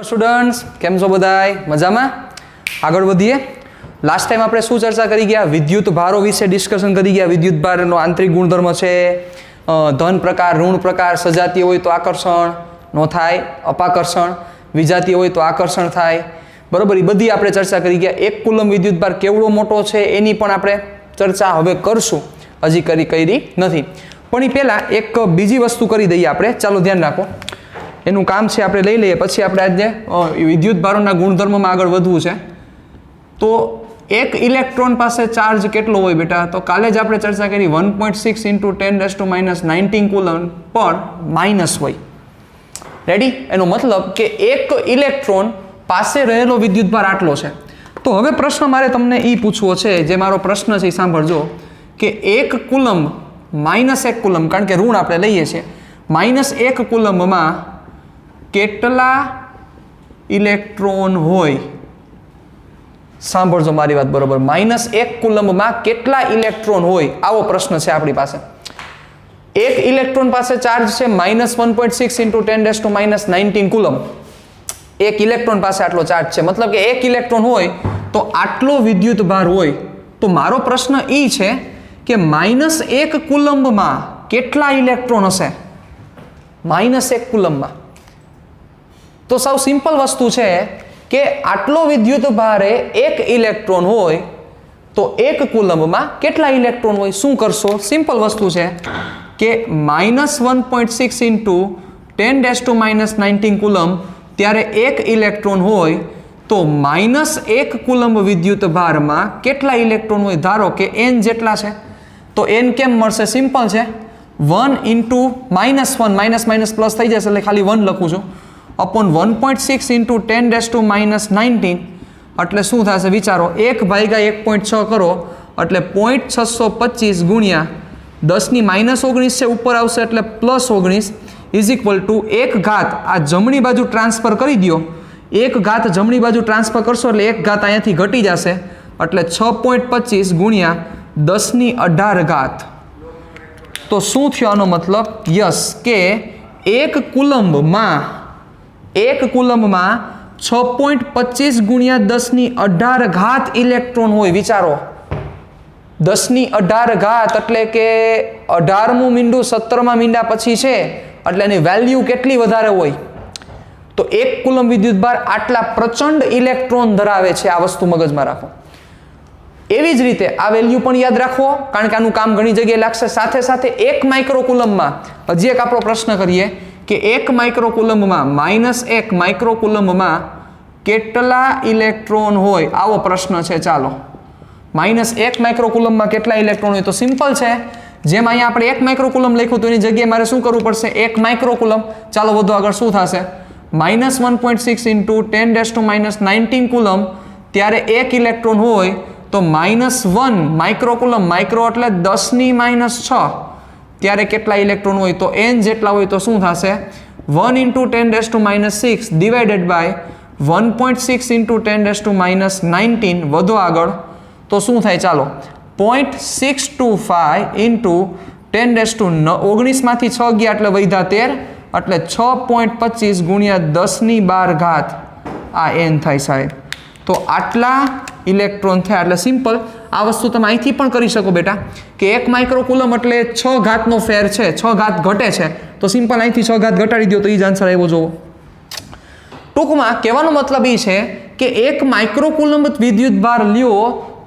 Students, કેમ છો બધાય? મજામાં? આગળ વધીએ. લાસ્ટ ટાઈમ આપણે શું ચર્ચા કરી ગયા? વિદ્યુત ભારો વિશે ડિસ્કશન કરી ગયા. વિદ્યુત ભારનો આંતરિક ગુણધર્મ છે ધન પ્રકાર, ઋણ પ્રકાર, સજાતીય હોય તો આકર્ષણ ન થાય, અપાકર્ષણ, વિજાતીય હોય તો આકર્ષણ થાય. બરોબર, એ બધી આપણે ચર્ચા કરી ગયા. 1 કુલમ વિદ્યુત ભાર કેવડો મોટો છે એની પણ આપણે ચર્ચા હવે કરશું. હજી કરી નથી. પણ એ પહેલાં એક બીજી વસ્તુ કરી દઈએ આપણે. ચાલો ધ્યાન રાખો. એનું કામ છે આપણે લઈ લઈએ, પછી આપણે આજે વિદ્યુત ભારોના ગુણધર્મમાં આગળ વધવું છે. તો એક ઇલેક્ટ્રોન પાસે ચાર્જ કેટલો હોય બેટા? તો કાલે જ આપણે ચર્ચા કરી 1.6 × 10⁻19 કુલમ પર માઇનસ હોય. રેડી? એનો મતલબ કે એક ઇલેક્ટ્રોન પાસે રહેલો વિદ્યુત ભાર આટલો છે. તો હવે પ્રશ્ન મારે તમને એ પૂછવો છે, જે મારો પ્રશ્ન છે એ સાંભળજો, કે 1 કુલમ -1 કુલમ, કારણ કે ઋણ આપણે લઈએ છીએ, -1 કુલમમાં કેટલા ઇલેક્ટ્રોન હોય? સાંભળજો મારી વાત બરોબર. -1 કુલમમાં કેટલા ઇલેક્ટ્રોન હોય? આવો પ્રશ્ન છે આપણી પાસે. એક ઇલેક્ટ્રોન પાસે ચાર્જ છે -1.6 × 10⁻19 કુલમ. એક ઇલેક્ટ્રોન પાસે આટલો ચાર્જ છે, મતલબ કે એક ઇલેક્ટ્રોન હોય તો આટલો વિદ્યુત ભાર હોય. તો મારો પ્રશ્ન એ છે કે -1 કુલમમાં કેટલા ઇલેક્ટ્રોન હશે? -1 કુલમમાં. તો સાવ સિમ્પલ વસ્તુ છે કે આટલો વિદ્યુત ભારે એક ઇલેક્ટ્રોન હોય તો 1 કુલમમાં કેટલા ઇલેક્ટ્રોન હોય? શું કરશો? સિમ્પલ વસ્તુ છે કે -1.6 × 10⁻19 કુલમ, ત્યારે એક ઇલેક્ટ્રોન હોય તો -1 કુલમ વિદ્યુત ભારમાં કેટલા ઇલેક્ટ્રોન હોય? ધારો કે n જેટલા છે. તો n કેમ મળશે? સિમ્પલ છે. 1 × -1 પ્લસ થઈ જશે એટલે ખાલી 1 લખું છું, અપોન 1.6 × 10⁻19 એટલે શું થશે વિચારો? 1/1.6 કરો એટલે 0.625 ગુણ્યા 10⁻19 છે, ઉપર આવશે એટલે +19 ઇઝ ઇક્વલ ટુ 1 ઘાત. આ જમણી બાજુ ટ્રાન્સફર કરી દો. 1 ઘાત જમણી બાજુ ટ્રાન્સફર કરશો એટલે 1 ઘાત અહીંયાથી ઘટી જશે એટલે 6.25 ગુણ્યા 10⁻18 ઘાત. તો શું થયો આનો મતલબ? યસ, કે 1 કુલમમાં 6.25 ગુણ્યા 10⁻18 ઘાત ઇલેક્ટ્રોન હોય. વિચારો, 10⁻18 ઘાત એટલે કે 18મું મીંડું 17મા મીંડા પછી છે, એટલે એની વેલ્યુ કેટલી વધારે હોય? તો 1 કુલમ વિદ્યુત ભાર આટલા પ્રચંડ ઇલેક્ટ્રોન ધરાવે છે. આ વસ્તુ મગજમાં રાખો. એવી જ રીતે આ વેલ્યુ પણ યાદ રાખો, કારણ કે આનું કામ ઘણી જગ્યાએ લાગશે. સાથે સાથે 1 માઇક્રોકુલમમાં હજી એક આપણો પ્રશ્ન કરીએ કે 1 માઇક્રોકુલમમાં -1 માઇક્રોકુલમમાં કેટલા ઇલેક્ટ્રોન હોય? આવો પ્રશ્ન છે. ચાલો, -1 માઇક્રોકુલમમાં કેટલા ઇલેક્ટ્રોન હોય? તો સિમ્પલ છે. જેમ અહીંયા આપણે 1 માઇક્રોકુલમ લખ્યું તો એની જગ્યાએ મારે શું કરવું પડશે? 1 માઇક્રોકુલમ. ચાલો વધુ આગળ શું થશે? -1.6 × 10⁻19 કુલમ, ત્યારે 1 ઇલેક્ટ્રોન હોય તો -1 માઇક્રોકુલમ, માઇક્રો એટલે 10⁻6, ત્યારે કેટલા ઇલેક્ટ્રોન હોય? તો n જેટલા હોય તો શું થશે? 1 × 10⁻6 ડિવાઇડેડ બાય 1.6 × 10⁻19. વધુ આગળ તો શું થાય? ચાલો, 0.625 × 10⁻19 માંથી 6 ગયા એટલે વધ્યા 13, એટલે 6.25 ગુણ્યા 10⁻12 ઘાત. આ n થાય સાહેબ. તો આટલા ઇલેક્ટ્રોન થયા. એટલે સિમ્પલ આ વસ્તુ તમે અહીંથી પણ કરી શકો બેટા, કે 1 માઇક્રોકુલમ એટલે 6 ઘાતનો ફેર છે, 6 ઘાત ઘટે છે. તો સિમ્પલ અહીંથી 6 ઘાત ઘટાડી દો તો એ જ આન્સર આવ્યો. જોવો, ટૂંકમાં કહેવાનો મતલબ એ છે કે 1 માઇક્રોકુલમ વિદ્યુત ભાર લ્યો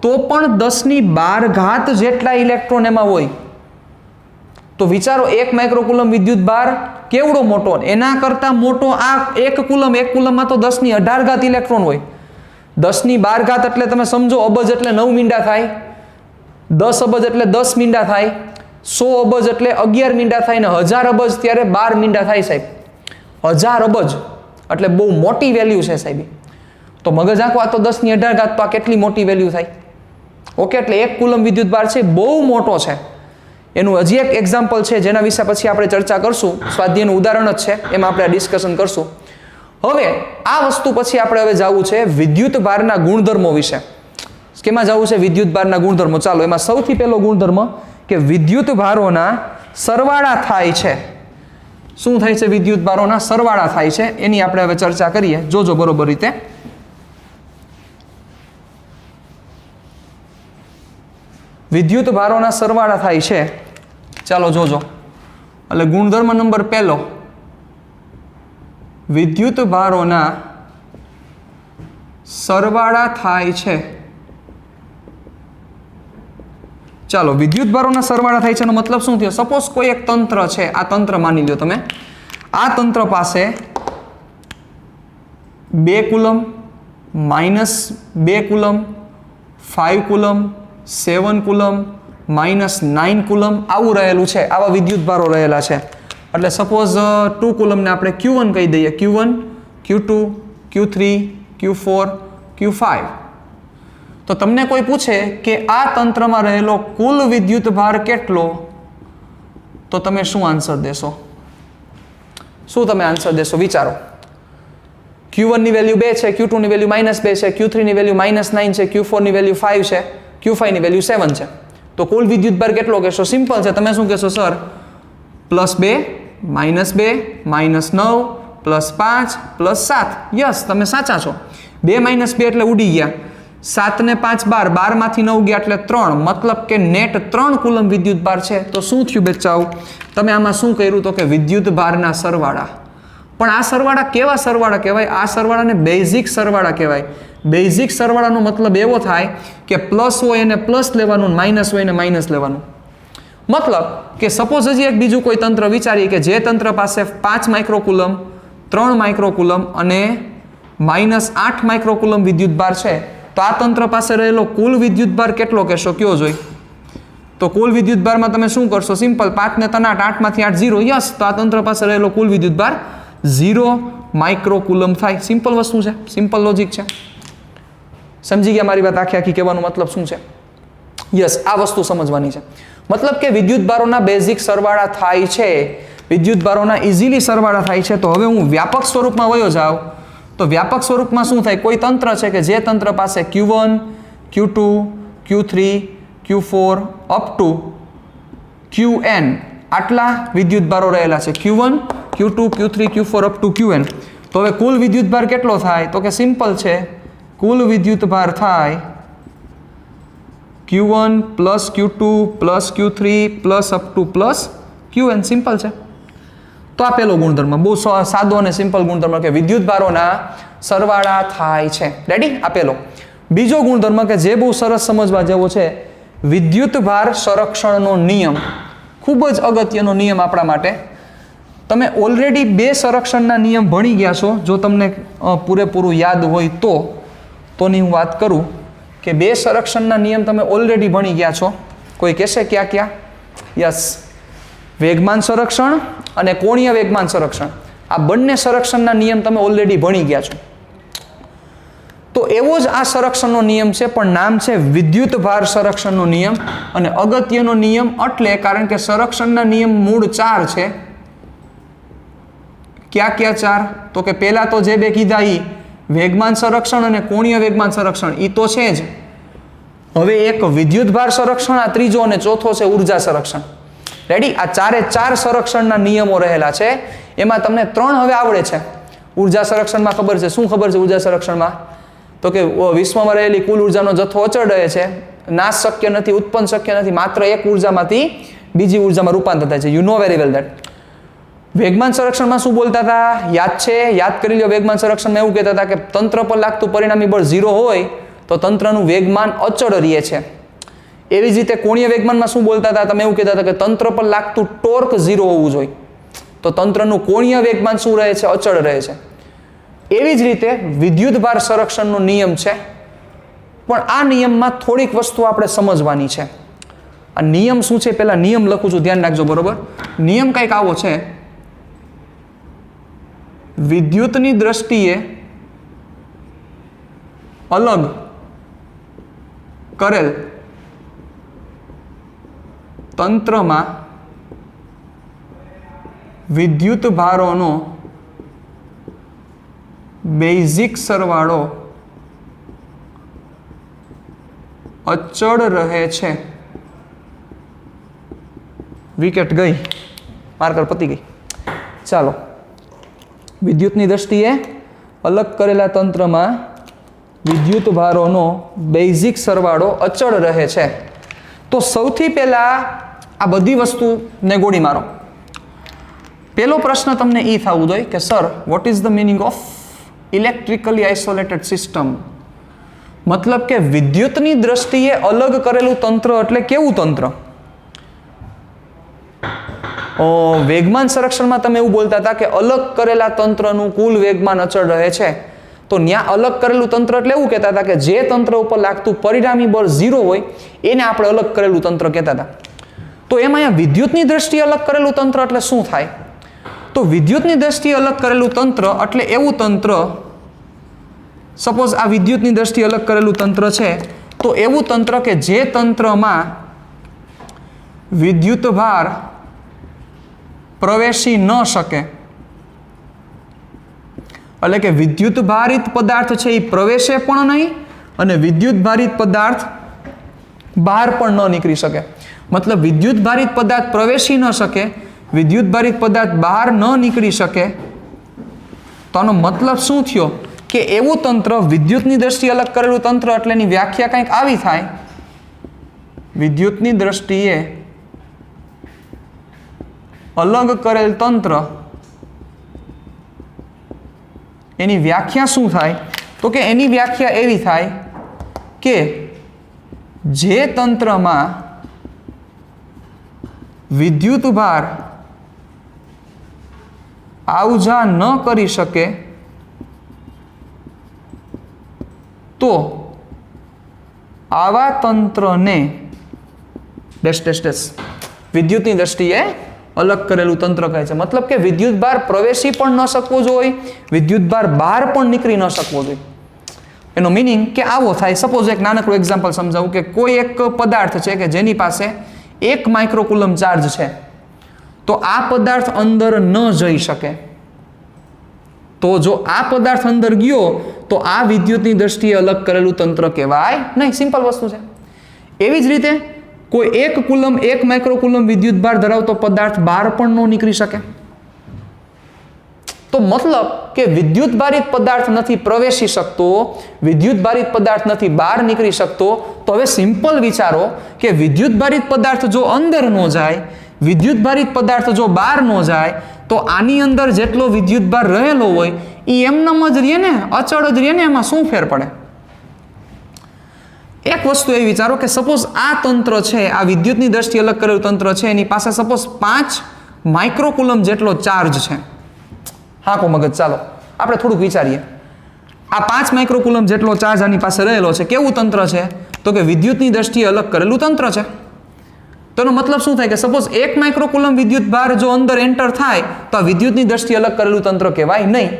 તો પણ 10⁻12 ઘાત જેટલા ઇલેક્ટ્રોન એમાં હોય. તો વિચારો, 1 માઇક્રોકુલમ વિદ્યુત ભાર કેવડો મોટો? એના કરતાં મોટો આ 1 કુલમ. 1 કુલમમાં તો 10⁻18 ઘાત ઇલેક્ટ્રોન હોય. 10⁻12 ઘાત એટલે તમે સમજો, અબજ એટલે 9 મીંડા થાય, 10 અબજ એટલે 10 મીંડા થાય, 100 અબજ એટલે 11 મીંડા થાય, ને 1000 અબજ ત્યારે 12 મીંડા થાય સાહેબ. 1000 અબજ એટલે બહુ મોટી વેલ્યુ છે સાહેબ. તો મગજ આંખો, આ તો 10⁻18 ઘાત, તો આ કેટલી મોટી વેલ્યુ થાય? ઓકે, એટલે 1 કુલમ વિદ્યુત ભાર છે બહુ મોટો છે. એનું હજી એક એક્ઝામ્પલ છે જેના વિશે પછી આપણે ચર્ચા કરશું. સ્વાધ્યાયનું ઉદાહરણ જ છે, એમાં આપણે ડિસ્કશન કરશું. હવે આ વસ્તુ પછી આપણે હવે જવું છે વિદ્યુત ભારના ગુણધર્મો વિશે. કેમાં જવું છે? વિદ્યુત ભારના ગુણધર્મો. ચાલો, એમાં સૌથી પહેલો ગુણધર્મ કે વિદ્યુત ભારોના સરવાળા થાય છે. શું થાય છે? વિદ્યુત ભારોના સરવાળા થાય છે. એની આપણે હવે ચર્ચા કરીએ. જોજો બરોબર રીતે. વિદ્યુત ભારોના સરવાળા થાય છે. ચાલો જોજો. એટલે ગુણધર્મ નંબર પહેલો, વિદ્યુત ભારોના સરવાળા થાય છે. ચાલો, વિદ્યુત ભારોના સરવાળા થાય છે એનો મતલબ શું થયો? સપોઝ કોઈ એક તંત્ર છે, આ તંત્ર માની લો તમે. આ તંત્ર પાસે 2 coulomb, -2 coulomb, 5 coulomb, 7 coulomb, -9 coulomb આવું રહેલું છે. આવા વિદ્યુત ભારો રહેલા છે. એટલે સપોઝ 2 કુલમને આપણે Q1 કહી દઈએ. Q1, Q2, Q3, Q4, Q5. તો તમને કોઈ પૂછે કે આ તંત્રમાં રહેલો કુલ વિદ્યુત ભાર કેટલો, તો તમે શું આન્સર દેશો? શું તમે આન્સર દેશો? વિચારો. Q1 ની વેલ્યુ 2 છે, Q2 ની વેલ્યુ -2 છે, Q3 ની વેલ્યુ -9 છે, Q4 ની વેલ્યુ 5 છે, Q5 ની વેલ્યુ 7 છે. તો કુલ વિદ્યુત ભાર કેટલો કહેશો? સિમ્પલ છે. તમે શું કહેશો? સર +2, -2, -9, +5, +7. યસ, તમે સાચા છો. 2 - 2 એટલે ઉડી ગયા. 7 ને 5 12, 12 માંથી 9 ગયા એટલે 3. મતલબ કે નેટ 3 કુલમ વિદ્યુત ભાર છે. તો શું થયું બચ્ચાઓ? તમે આમાં શું કર્યું? તો કે વિદ્યુત ભારના સરવાળા. પણ આ સરવાળા કેવા સરવાળા કહેવાય? આ સરવાળાને બેઝિક સરવાળા કહેવાય. બેઝિક સરવાળાનો મતલબ એવો થાય કે પ્લસ હોય એને પ્લસ લેવાનું, માઇનસ હોય એને માઇનસ લેવાનું. મતલબ કે સપોઝ હજી એક બીજું કોઈ તંત્ર વિચારીએ કે જે તંત્ર પાસે 5 માઇક્રોકુલમ, 3 માઇક્રોકુલમ અને -8 માઇક્રોકુલમ વિદ્યુત ભાર છે. તો આ તંત્ર પાસે રહેલો કુલ વિદ્યુત ભાર કેટલો કહેશો? કયો જોઈ? તો કુલ વિદ્યુત ભારમાં તમે શું કરશો? સિમ્પલ. 5 ને 3 8, 8 માંથી 8 0. યસ, તો આ તંત્ર પાસે રહેલો કુલ વિદ્યુત ભાર 0 માઇક્રોકુલમ થાય. સિમ્પલ વસ્તુ છે, સિમ્પલ લોજિક છે. સમજી ગયા મારી વાત? આખી આખી કહેવાનો મતલબ શું છે? યસ, આ વસ્તુ સમજવાની છે. મતલબ કે વિદ્યુત ભારોના બેઝિક સરવાળા થાય છે, વિદ્યુત ભારોના ઇઝીલી સરવાળા થાય છે. તો હવે હું વ્યાપક સ્વરૂપમાં વયો જાઉં. તો વ્યાપક સ્વરૂપમાં શું થાય? કોઈ તંત્ર છે કે જે તંત્ર પાસે Q1, Q2, Q3, Q4 up to Qn આટલા વિદ્યુત ભારો રહેલા છે. Q1, Q2, Q3, Q4 up to Qn. તો હવે કુલ વિદ્યુત ભાર કેટલો થાય? તો કે સિમ્પલ છે. કુલ વિદ્યુત ભાર થાય Q1 plus Q2 plus Q3 plus up to plus Qn. Simple છે. તો આ પહેલો ગુણધર્મ, બહુ સાદો અને સિમ્પલ ગુણધર્મ કે વિદ્યુત ભારોના સરવાળા થાય છે. રેડી? આ પહેલો. બીજો ગુણધર્મ કે જે બહુ સરસ સમજવા જેવો છે, વિદ્યુત ભાર સંરક્ષણનો નિયમ. ખૂબ જ અગત્યનો નિયમ આપણા માટે. તમે ઓલરેડી 2 સંરક્ષણના નિયમ ભણી ગયા છો. જો તમને પૂરેપૂરું યાદ હોય તોની હું વાત કરું કે 2 સંરક્ષણના નિયમ તમે ઓલરેડી ભણી ગયા છો. કોઈ કહેશે ક્યાં ક્યાં? યસ, વેગમાન સંરક્ષણ અને કોણીય વેગમાન સંરક્ષણ. આ બંને સંરક્ષણના નિયમ તમે ઓલરેડી ભણી ગયા છો. તો એવો જ આ સંરક્ષણનો નિયમ છે, પણ નામ છે વિદ્યુત ભાર સંરક્ષણનો નિયમ. અને અગત્યનો નિયમ એટલે કારણ કે સંરક્ષણના નિયમ મૂળ 4 છે. ક્યાં ક્યાં 4? તો કે પહેલા તો જે 2 કીધા ઈ વેગમાન સંરક્ષણ અને કોણીય વેગમાન સંરક્ષણ, ઈ તો છે જ. હવે એક વિદ્યુત ભાર સંરક્ષણ, આ ત્રીજો અને ચોથો છે ઉર્જા સંરક્ષણ. રેડી? આ 4 સંરક્ષણના નિયમો રહેલા છે. એમાં તમને 3 હવે આવડે છે. ઉર્જા સંરક્ષણમાં ખબર છે. શું ખબર છે ઉર્જા સંરક્ષણમાં? તો કે વિશ્વમાં રહેલી કુલ ઉર્જાનો જથ્થો અચળ રહે છે, નાશ શક્ય નથી, ઉત્પન્ન શક્ય નથી, માત્ર એક ઉર્જામાંથી બીજી ઉર્જામાં રૂપાંતર થાય છે. You know very well that. વેગમાન સંરક્ષણમાં શું બોલતા હતા? યાદ છે? યાદ કરી લો. વેગમાન સંરક્ષણમાં એવું કહેતા હતા કે તંત્ર પર લાગતું પરિણામી બળ 0 હોય તો તંત્રનું વેગમાન અચળ રહે છે. એવી જ રીતે કોણીય વેગમાનમાં શું બોલતા હતા? તમે એવું કહેતા હતા કે તંત્ર પર લાગતું ટોર્ક 0 હોવું જોઈએ. તો તંત્રનું કોણીય વેગમાન શું રહે છે? અચળ રહે છે. એવી જ રીતે વિદ્યુત ભાર સંરક્ષણનો નિયમ છે. પણ આ નિયમમાં થોડીક વસ્તુ આપણે સમજવાની છે. આ નિયમ શું છે? પહેલા નિયમ લખું છું, ધ્યાન રાખજો. બરોબર? નિયમ કંઈક આવો છે. વિદ્યુતની દ્રષ્ટિએ અલગ કરેલ તંત્રમાં વિદ્યુત ભારોનો બેઝિક સરવાળો અચળ રહે છે વિકેટ ગઈ, માર્કર પતી ગઈ. ચાલો, વિદ્યુતની દ્રષ્ટિએ અલગ કરેલા તંત્રમાં વિદ્યુત ભારોનો બેઝિક સરવાળો અચળ રહે છે. તો સૌથી પહેલા આ બધી વસ્તુને ગોળી મારો. પહેલો પ્રશ્ન તમને એ થવું જોઈએ કે sir what is the meaning of electrically isolated system? મતલબ કે વિદ્યુતની દ્રષ્ટિએ અલગ કરેલું તંત્ર એટલે કેવું તંત્ર? વેગમાન સંરક્ષણમાં તમે એવું બોલતા હતા કે અલગ કરેલા તંત્રનું કુલ વેગમાન અચળ રહે છે. તો ત્યાં અલગ કરેલું તંત્ર એટલે એવું કહેતા હતા કે જે તંત્ર ઉપર લાગતું પરિણામી બળ 0 હોય એને આપણે અલગ કરેલું તંત્ર કહેતા હતા. તો એમાં અહીંયા વિદ્યુતની દ્રષ્ટિએ અલગ કરેલું તંત્ર એટલે શું થાય? તો વિદ્યુતની દ્રષ્ટિએ અલગ કરેલું તંત્ર એટલે એવું તંત્ર, સપોઝ આ વિદ્યુતની દ્રષ્ટિએ અલગ કરેલું તંત્ર છે, તો એવું તંત્ર કે જે તંત્રમાં વિદ્યુત ભાર પ્રવેશી ન શકે, એટલે કે વિદ્યુત ભારિત પદાર્થ છે એ પ્રવેશે પણ નહીં અને વિદ્યુત ભારિત પદાર્થ બહાર પણ ન નીકળી શકે. મતલબ વિદ્યુત ભારિત પદાર્થ પ્રવેશી ન શકે, વિદ્યુત ભારિત પદાર્થ બહાર ન નીકળી શકે. તો આનો મતલબ શું થયો કે એવું તંત્ર વિદ્યુતની દ્રષ્ટિએ અલગ કરેલું તંત્ર એટલે એની વ્યાખ્યા કંઈક આવી થાય. વિદ્યુતની દ્રષ્ટિએ અલગ કરેલ તંત્ર એની વ્યાખ્યા શું થાય? તો કે એની વ્યાખ્યા એવી થાય કે જે તંત્રમાં વિદ્યુત ભાર આવજા ન કરી શકે તો આવા તંત્રને વિદ્યુતની દ્રષ્ટિએ અલગ કરેલું તંત્ર કહે છે. મતલબ કે વિદ્યુત ભાર પ્રવેશી પણ ન શકવો જોઈએ, વિદ્યુત ભાર બહાર પણ નીકળી ન શકવો જોઈએ. એનો મિનિંગ કે આવો થાય. સપોઝ એક નાનકડું એક્ઝામ્પલ સમજાવું કે કોઈ એક પદાર્થ છે કે જેની પાસે 1 માઇક્રોકુલમ ચાર્જ છે, તો આ પદાર્થ અંદર ન જઈ શકે. તો જો આ પદાર્થ અંદર ગયો તો આ વિદ્યુતની દ્રષ્ટિએ અલગ કરેલું તંત્ર કહેવાય નહીં. સિમ્પલ વસ્તુ છે. એવી જ રીતે કોઈ 1 કુલમ 1 માઇક્રોકુલમ વિદ્યુત ભાર ધરાવતો પદાર્થ બહાર પણ ન નીકળી શકે. તો મતલબ કે વિદ્યુત ભારિત પદાર્થ નથી પ્રવેશી શકતો, વિદ્યુત ભારિત પદાર્થ નથી બહાર નીકળી શકતો. તો હવે સિમ્પલ વિચારો કે વિદ્યુત ભારિત પદાર્થ જો અંદર ન જાય, વિદ્યુત ભારિત પદાર્થ જો બહાર ન જાય, તો આની અંદર જેટલો વિદ્યુત ભાર રહેલો હોય એ એમનેમ જ રહે ને, અચળ જ રહે ને. એમાં શું ફેર પડે? એક વસ્તુ એ વિચારો કે સપોઝ આ તંત્ર છે, આ વિદ્યુતની દ્રષ્ટિએ અલગ કરેલું તંત્ર છે, એની પાસે સપોઝ 5 માઇક્રોકુલમ જેટલો ચાર્જ છે. હા કો મગજ, ચાલો આપણે થોડુંક વિચારીએ. આ 5 માઇક્રોકુલમ જેટલો ચાર્જ આની પાસે રહેલો છે, કેવું તંત્ર છે? તો કે વિદ્યુતની દ્રષ્ટિએ અલગ કરેલું તંત્ર છે. તો એનો મતલબ શું થાય કે સપોઝ 1 માઇક્રોકુલમ વિદ્યુત ભાર જો અંદર એન્ટર થાય તો આ વિદ્યુતની દ્રષ્ટિએ અલગ કરેલું તંત્ર કહેવાય નહીં.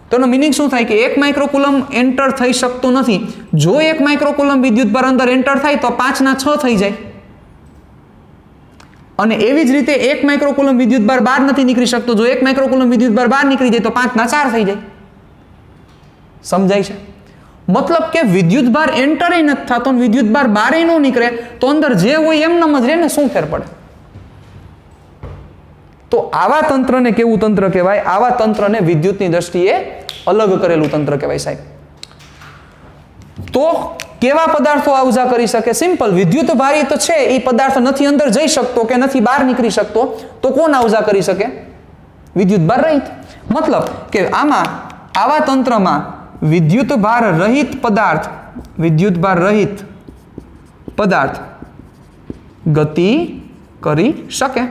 તો એનો મિનિંગ શું થાય કે 1 માઇક્રોકુલમ એન્ટર થઈ શકતો નથી. જો 1 માઇક્રોકુલમ વિદ્યુત ભાર અંદર એન્ટર થાય તો 5 ના 6 થઈ જાય. અને એવી જ રીતે 1 માઇક્રોકુલમ વિદ્યુત ભાર બહાર નથી નીકળી શકતો. જો 1 માઇક્રોકુલમ વિદ્યુત ભાર બહાર નીકળી જાય તો 5 ના 4 થઈ જાય. સમજાય છે? મતલબ કે વિદ્યુત ભાર એન્ટર નથી થતો, વિદ્યુત ભાર બહાર ન નીકળે તો અંદર જે હોય એમનેમ જ રહે ને, શું ફેર પડે? તો આવા તંત્રને કેવું તંત્ર કહેવાય? આવા તંત્રને વિદ્યુતની દ્રષ્ટિએ અલગ કરેલું તંત્ર કહેવાય સાહેબ. તો કેવા પદાર્થો આવજા કરી શકે? સિમ્પલ, વિદ્યુત ભારિત છે એ પદાર્થ નથી અંદર જઈ શકતો કે નથી બહાર નીકળી શકતો, તો કોણ આવજા કરી શકે? વિદ્યુત ભાર રહિત. મતલબ કે આમાં આવા તંત્રમાં વિદ્યુત ભાર રહિત પદાર્થ, વિદ્યુત ભાર રહિત પદાર્થ ગતિ કરી શકે.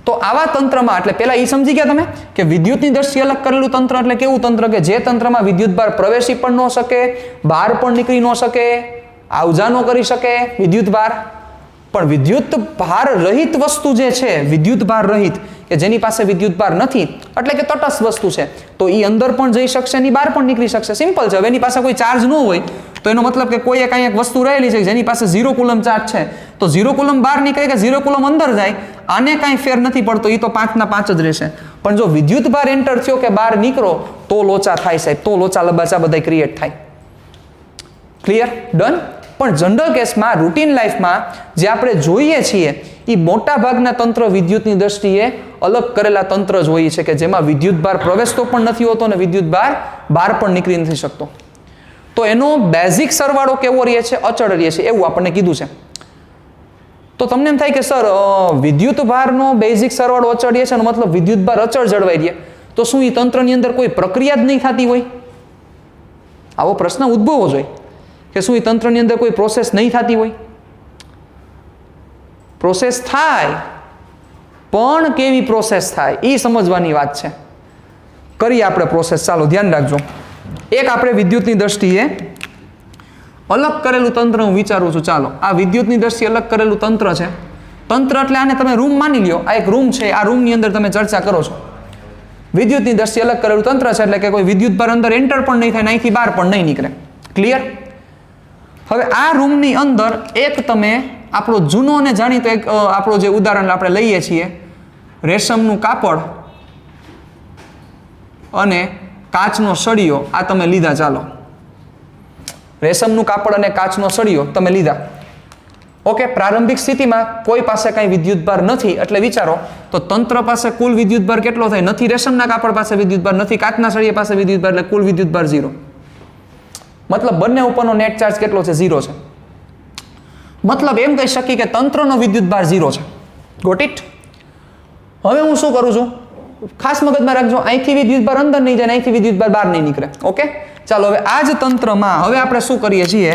તો આવા તંત્રમાં, એટલે પહેલા એ સમજી ગયા તમે કે વિદ્યુતની દ્રષ્ટિએ અલગ કરેલું તંત્ર એટલે કેવું તંત્ર કે જે તંત્રમાં વિદ્યુત ભાર પ્રવેશી પણ ન શકે, બહાર પણ નીકળી ન શકે, આવજા ન કરી શકે વિદ્યુત ભાર. પણ વિદ્યુત ભાર રહિત વસ્તુ જે છે, વિદ્યુત ભાર રહિત કે જેની પાસે વિદ્યુત ભાર નથી, એટલે કે તટસ્થ વસ્તુ છે, તો એ અંદર પણ જઈ શકશે ને બહાર પણ નીકળી શકશે. સિમ્પલ છે. હવે એની પાસે કોઈ ચાર્જ ન હોય તો એનો મતલબ કે કોઈ એક વસ્તુ રહેલી છે જેની પાસે 0 કુલમ ચાર્જ છે, તો 0 કુલમ બહાર નીકળે કે 0 કુલમ અંદર જાય, આને કાંઈ ફેર નથી પડતો. એ તો 5 ના 5 જ રહેશે. પણ જો વિદ્યુત ભાર એન્ટર થયો કે બહાર નીકળો તો લોચા થાય સાહેબ, તો લોચા લબાચા બધા ક્રિએટ થાય. ક્લિયર? ડન? પણ જનરલ કેસમાં રૂટીન લાઈફમાં જે આપણે જોઈએ છીએ એ મોટા ભાગના તંત્ર વિદ્યુતની દ્રષ્ટિએ અલગ કરેલા તંત્ર જ હોય છે કે જેમાં વિદ્યુત ભાર પ્રવેશતો પણ નથી હોતો અને વિદ્યુત ભાર બહાર પણ નીકળી નથી શકતો. તો એનો બેઝિક સરવાળો કેવો રહે છે? અચળ રહે છે એવું આપણને કીધું છે. તો તમને એમ થાય કે સર વિદ્યુત ભારનો બેઝિક સરવાળો અચળ રહે છે, મતલબ વિદ્યુત ભાર અચળ જળવાઈ રહે, તો શું એ તંત્રની અંદર કોઈ પ્રક્રિયા જ નહીં થતી હોય? આવો પ્રશ્ન ઉદ્ભવવો જોઈએ કે શું એ તંત્રની અંદર કોઈ પ્રોસેસ નહીં થતી હોય? પ્રોસેસ થાય, પણ કેવી પ્રોસેસ થાય એ સમજવાની વાત છે. કરીએ આપણે પ્રોસેસ. ચાલો ધ્યાન રાખજો. એક આપણે વિદ્યુતની દ્રષ્ટિએ અલગ કરેલું તંત્ર હું વિચારું છું. ચાલો આ વિદ્યુતની દ્રષ્ટિએ અલગ કરેલું તંત્ર છે. તંત્ર એટલે આને તમે રૂમ માની લ્યો. આ એક રૂમ છે, આ રૂમની અંદર તમે ચર્ચા કરો છો. વિદ્યુતની દ્રષ્ટિએ અલગ કરેલું તંત્ર છે એટલે કે કોઈ વિદ્યુત ભાર અંદર એન્ટર પણ નહીં થાય, અહીંથી બહાર પણ નહીં નીકળે. ક્લિયર? હવે આ રૂમની અંદર એક તમે આપણો જૂનો અને જાણીતો એક આપણો જે ઉદાહરણ આપણે લઈએ છીએ, રેશમનું કાપડ અને કાચનો સળિયો, આ તમે લીધા. ચાલો રેશમનું કાપડ અને કાચનો સળિયો તમે લીધા. ઓકે, પ્રારંભિક સ્થિતિમાં કોઈ પાસે કાંઈ વિદ્યુત ભાર નથી એટલે વિચારો તો તંત્ર પાસે કુલ વિદ્યુત ભાર કેટલો થાય? નથી રેશમના કાપડ પાસે વિદ્યુત ભાર, નથી કાચના સળિયા પાસે વિદ્યુત ભાર, એટલે કુલ વિદ્યુત ભાર 0. મતલબ બંને ઉપરનો નેટ ચાર્જ કેટલો છે? 0 છે. મતલબ એમ કહી શકીએ કે તંત્રનો વિદ્યુત ભાર 0 છે. Got it? હવે હું શું કરું છું? ખાસ મગજમાં રાખજો, અહીંથી વિદ્યુત ભાર અંદર નહીં જાય, અહીંથી વિદ્યુત ભાર બહાર નહીં નીકળે. ઓકે, ચાલો હવે આ જ તંત્રમાં હવે આપણે શું કરીએ છીએ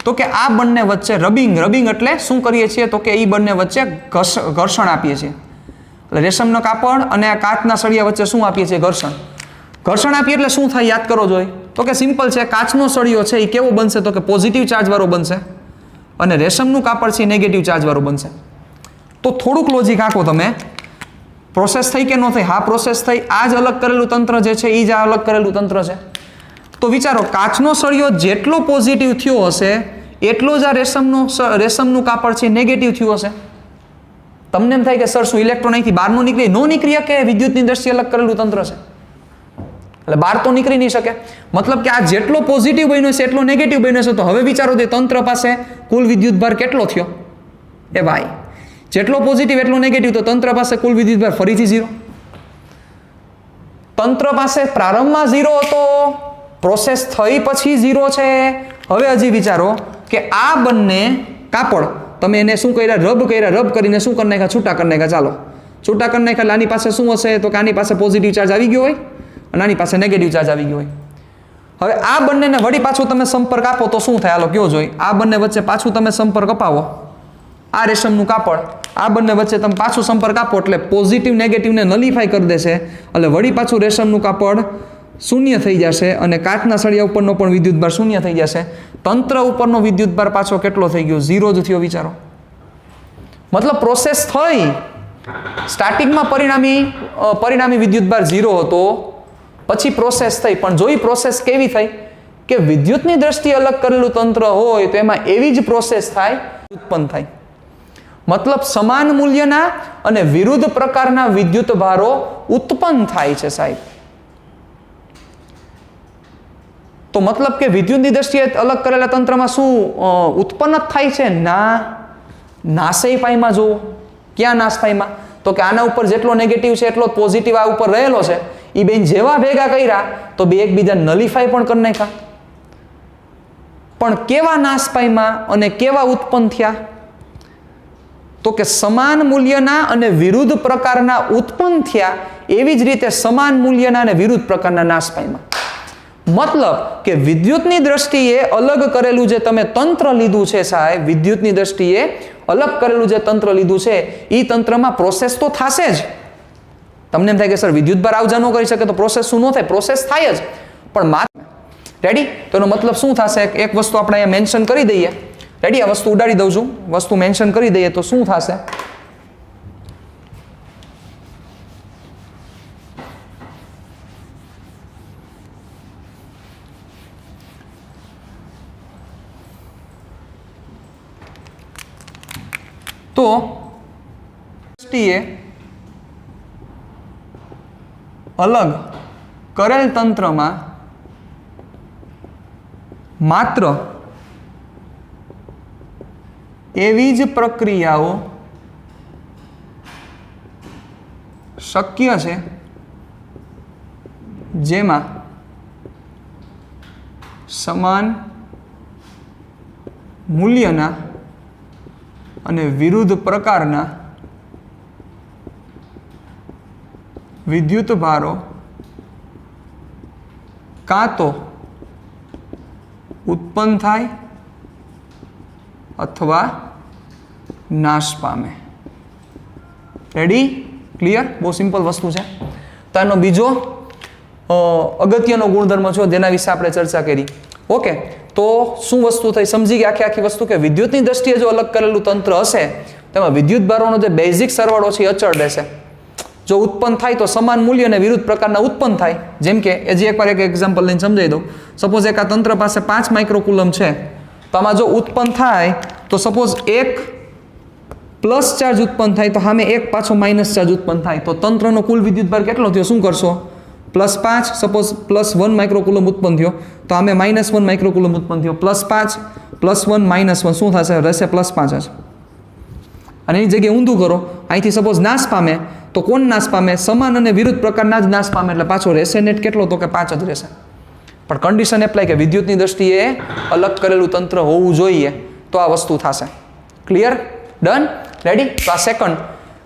તો કે આ બંને વચ્ચે રબિંગ એટલે શું કરીએ છીએ તો કે એ બંને વચ્ચે ઘર્ષણ આપીએ છીએ. એટલે રેશમનો કાપડ અને આ કાચના સળિયા વચ્ચે શું આપીએ છીએ? ઘર્ષણ આપીએ એટલે શું થાય યાદ કરો જોઈએ તો કે સિમ્પલ છે. કાચનો સળિયો છે એ કેવો બનશે તો કે પોઝિટિવ ચાર્જ વાળો બનશે અને રેશમનું કાપડ છે નેગેટિવ ચાર્જ વાળું બનશે. તો થોડુંક લોજિક આંકો તમે. પ્રોસેસ થઈ કે ન થઈ? હા પ્રોસેસ થઈ. આ જ અલગ કરેલું તંત્ર જે છે એ જ આ અલગ કરેલું તંત્ર છે. તો વિચારો કાચનો સળિયો જેટલો પોઝિટિવ થયો હશે એટલો જ આ રેશમનું કાપડ છે નેગેટિવ થયું હશે. તમને એમ થાય કે સર શું ઇલેક્ટ્રોન અહીંથી બહારનું નીકળી ન નીકળી કે વિદ્યુતની દ્રષ્ટિએ અલગ કરેલું તંત્ર છે એટલે બહાર તો નીકળી નહીં શકે. મતલબ કે આ જેટલો પોઝિટિવ બન્યો છે એટલો નેગેટિવ બન્યો છે. તો હવે વિચારો તે તંત્ર પાસે કુલ વિદ્યુત ભાર કેટલો થયો? એ ભાઈ જેટલો પોઝિટિવ એટલો નેગેટિવ, તો તંત્ર પાસે કુલ વિદ્યુત ભાર ફરીથી 0. તંત્ર પાસે પ્રારંભમાં 0 હતો, પ્રોસેસ થઈ પછી 0 છે. હવે હજી વિચારો કે આ બંને કાપડ તમે એને શું કર્યા? રબ કરીને શું કરી નાખ્યા? છૂટા કરી નાખ્યા. ચાલો છૂટા કરી નાખ્યા. આની પાસે શું હશે તો કે આની પાસે પોઝિટિવ ચાર્જ આવી ગયો હોય અને આની પાસે નેગેટિવ ચાર્જ આવી ગયો હોય. હવે આ બંનેને વળી પાછું તમે સંપર્ક આપો તો શું થાય? હાલો કયો જોઈ. આ બંને વચ્ચે પાછું તમે સંપર્ક અપાવો, આ રેશમનું કાપડ, આ બંને વચ્ચે તમે પાછું સંપર્ક આપો એટલે પોઝિટિવ નેગેટિવને નલિફાઈ કરી દેશે એટલે વળી પાછું રેશમનું કાપડ શૂન્ય થઈ જશે અને કાચના સળિયા ઉપરનો પણ વિદ્યુત ભાર શૂન્ય થઈ જશે. તંત્ર ઉપરનો વિદ્યુત ભાર પાછો કેટલો થઈ ગયો? 0 જ થયો. વિચારો, મતલબ પ્રોસેસ થઈ, સ્ટાર્ટિંગમાં પરિણામી વિદ્યુત ભાર 0 હતો, પછી પ્રોસેસ થઈ. પણ જો એ પ્રોસેસ કેવી થઈ કે વિદ્યુતની દ્રષ્ટિએ અલગ કરેલું તંત્ર હોય તો એમાં એવી જ પ્રોસેસ થાય, ઉત્પન્ન થાય. મતલબ સમાન મૂલ્યના અને વિરુદ્ધ પ્રકારના વિદ્યુત ભારો ઉત્પન્ન થાય છે સાહેબ. તો મતલબ કે વિદ્યુતની દ્રષ્ટિએ અલગ કરેલા તંત્રમાં શું ઉત્પન્ન જ થાય છે? ના, નાશે પાઈમાં જુઓ. ક્યાં નાશ પાઈમાં? તો કે આના ઉપર જેટલો નેગેટિવ છે એટલો પોઝિટિવ આ ઉપર રહેલો છે. એ બેન જેવા ભેગા કર્યા તો બે એકબીજા નલિફાઈ પણ કરી નાખ્યા. પણ કેવા નાશ પાઈમાં અને કેવા ઉત્પન્ન થયા? તો કે સમાન મૂલ્યના અને વિરુદ્ધ પ્રકારના ઉત્પન્ન થયા. એવી જ રીતે સમાન મૂલ્યના અને વિરુદ્ધ પ્રકારના નાશ પાઈમાં. મતલબ કે વિદ્યુતની દ્રષ્ટિએ અલગ કરેલું જે તમે તંત્ર લીધું છે સાહેબ, વિદ્યુતની દ્રષ્ટિએ અલગ કરેલું જે તંત્ર લીધું છે એ તંત્રમાં પ્રોસેસ તો થશે જ. તમને એમ થાય કે સર વિદ્યુત ભાર આવજા ન કરી શકે તો પ્રોસેસ શું ન થાય? પ્રોસેસ થાય જ. પણ રેડી? તો એનો મતલબ શું થશે? એક વસ્તુ આપણે અહીંયા મેન્શન કરી દઈએ. રેડી? આ વસ્તુ ઉડાડી દઉં છું. વસ્તુ મેન્શન કરી દઈએ તો શું થશે? તો દ્રષ્ટિએ અલગ કરેલ તંત્રમાં માત્ર એવી જ પ્રક્રિયાઓ શક્ય છે જેમાં સમાન મૂલ્યના અને વિરુદ્ધ પ્રકારના વિદ્યુત ભારો કાં તો ઉત્પન્ન થાય અથવા નાશ પામે. રેડી? ક્લિયર? બહુ સિમ્પલ વસ્તુ છે. તો આનો બીજો અગત્યનો ગુણધર્મ છે જેના વિશે આપણે ચર્ચા કરી. ઓકે, તો શું વસ્તુ થઈ? સમજી ગયા આખી વસ્તુ કે વિદ્યુતની દ્રષ્ટિએ જો અલગ કરેલું તંત્ર હશે તેમાં વિદ્યુત ભારોનો જે બેઝિક સરવાળો છે એ અચળ રહેશે. જો ઉત્પન્ન થાય તો સમાન મૂલ્ય અને વિરુદ્ધ પ્રકારના ઉત્પન્ન થાય. જેમ કે હજી એકવાર એક એક્ઝામ્પલ લઈને સમજાવી દઉં. સપોઝ એક આ તંત્ર પાસે 5 માઇક્રોકુલમ છે, તો આમાં જો ઉત્પન્ન થાય તો સપોઝ એક પ્લસ ચાર્જ ઉત્પન્ન થાય તો સામે એક પાછો માઇનસ ચાર્જ ઉત્પન્ન થાય, તો તંત્રનો કુલ વિદ્યુતભાર કેટલો થયો? શું કરશો? +5. સપોઝ +1 માઇક્રોકુલમ ઉત્પન્ન થયો તો આમે -1 માઇક્રોકુલમ ઉત્પન્ન થયો. +5 +1 -1 શું થશે? રહેશે +5 જ. અને એની જગ્યાએ ઊંધું કરો, અહીંથી સપોઝ નાશ પામે તો કોણ નાશ પામે? સમાન અને વિરુદ્ધ પ્રકારના જ નાશ પામે, એટલે પાછો રહેશે નેટ કેટલો? તો કે 5 જ રહેશે. પણ કન્ડિશન એપ્લાય કે વિદ્યુતની દ્રષ્ટિએ અલગ કરેલું તંત્ર હોવું જોઈએ તો આ વસ્તુ થશે. ક્લિયર? ડન? રેડી? તો આ સેકન્ડ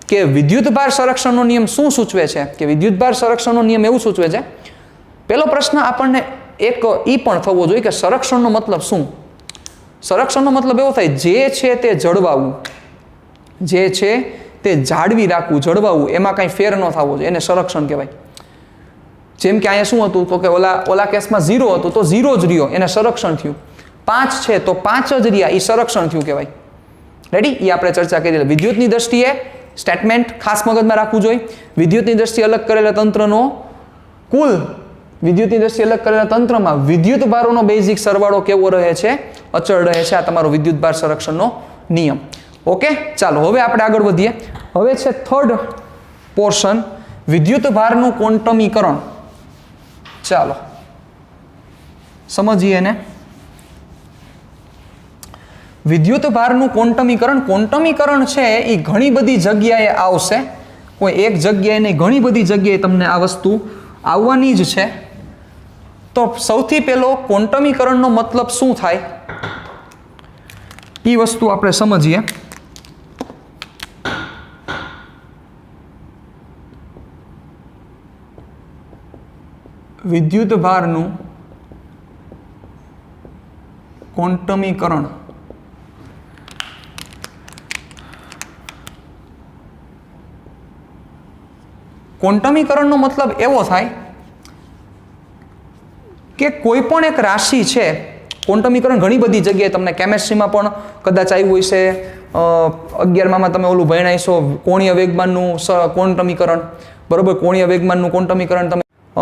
કે વિદ્યુતભાર સંરક્ષણનો નિયમ શું સૂચવે છે? કે વિદ્યુતભાર સંરક્ષણનો નિયમ એવું સૂચવે છે, પહેલો પ્રશ્ન આપણને એક ઈ પણ થવો જોઈએ કે સંરક્ષણનો મતલબ શું? સંરક્ષણનો મતલબ એવો થાય જે છે તે જળવાવું, જે છે તે જાળવી રાખવું, જળવાવું, એમાં કાંઈ ફેર ન થવો જોઈએ, એને સંરક્ષણ કહેવાય. જેમ કે અહીંયા શું હતું? તો કે ઓલા કેસમાં 0 હતું તો 0 જ રહ્યો, એને સંરક્ષણ થયું. 5 છે તો 5 જ રહ્યા, એ સંરક્ષણ થયું કહેવાય. રેડી? એ આપણે ચર્ચા કરી. વિદ્યુતની દ્રષ્ટિએ સ્ટેટમેન્ટ ખાસ મગજમાં રાખવું જોઈએ. વિદ્યુતની દ્રષ્ટિએ અલગ કરેલા તંત્રનો કુલ વિદ્યુતની દ્રષ્ટિએ અલગ કરેલા તંત્રમાં વિદ્યુત ભારોનો બેઝિક સરવાળો કેવો રહે છે? અચળ રહે છે. આ તમારો વિદ્યુત ભાર સંરક્ષણનો નિયમ. ઓકે, ચાલો હવે આપણે આગળ વધીએ. હવે છે થર્ડ પોર્શન, વિદ્યુત ભારનું ક્વોન્ટમીકરણ. ચાલો સમજીએ ને. વિદ્યુત ભારનું ક્વોન્ટમીકરણ. ક્વોન્ટમીકરણ છે એ ઘણી બધી જગ્યાએ આવશે, કોઈ એક જગ્યાએ નહીં, ઘણી બધી જગ્યાએ તમને આ વસ્તુ આવવાની જ છે. તો સૌથી પહેલો ક્વોન્ટમીકરણનો મતલબ શું થાય એ વસ્તુ આપણે સમજીએ. વિદ્યુત ભારનું ક્વોન્ટમીકરણ. ક્વોન્ટમીકરણનો મતલબ એવો થાય કે કોઈ પણ એક રાશિ છે. ક્વોન્ટમીકરણ ઘણી બધી જગ્યાએ તમને કેમેસ્ટ્રીમાં પણ કદાચ આવ્યું હશે, 11માં તમે ઓલું ભણ્યા છો કોણીય વેગમાનનું ક્વોન્ટમીકરણ, બરોબર? કોણીય વેગમાનનું ક્વોન્ટમીકરણ તમે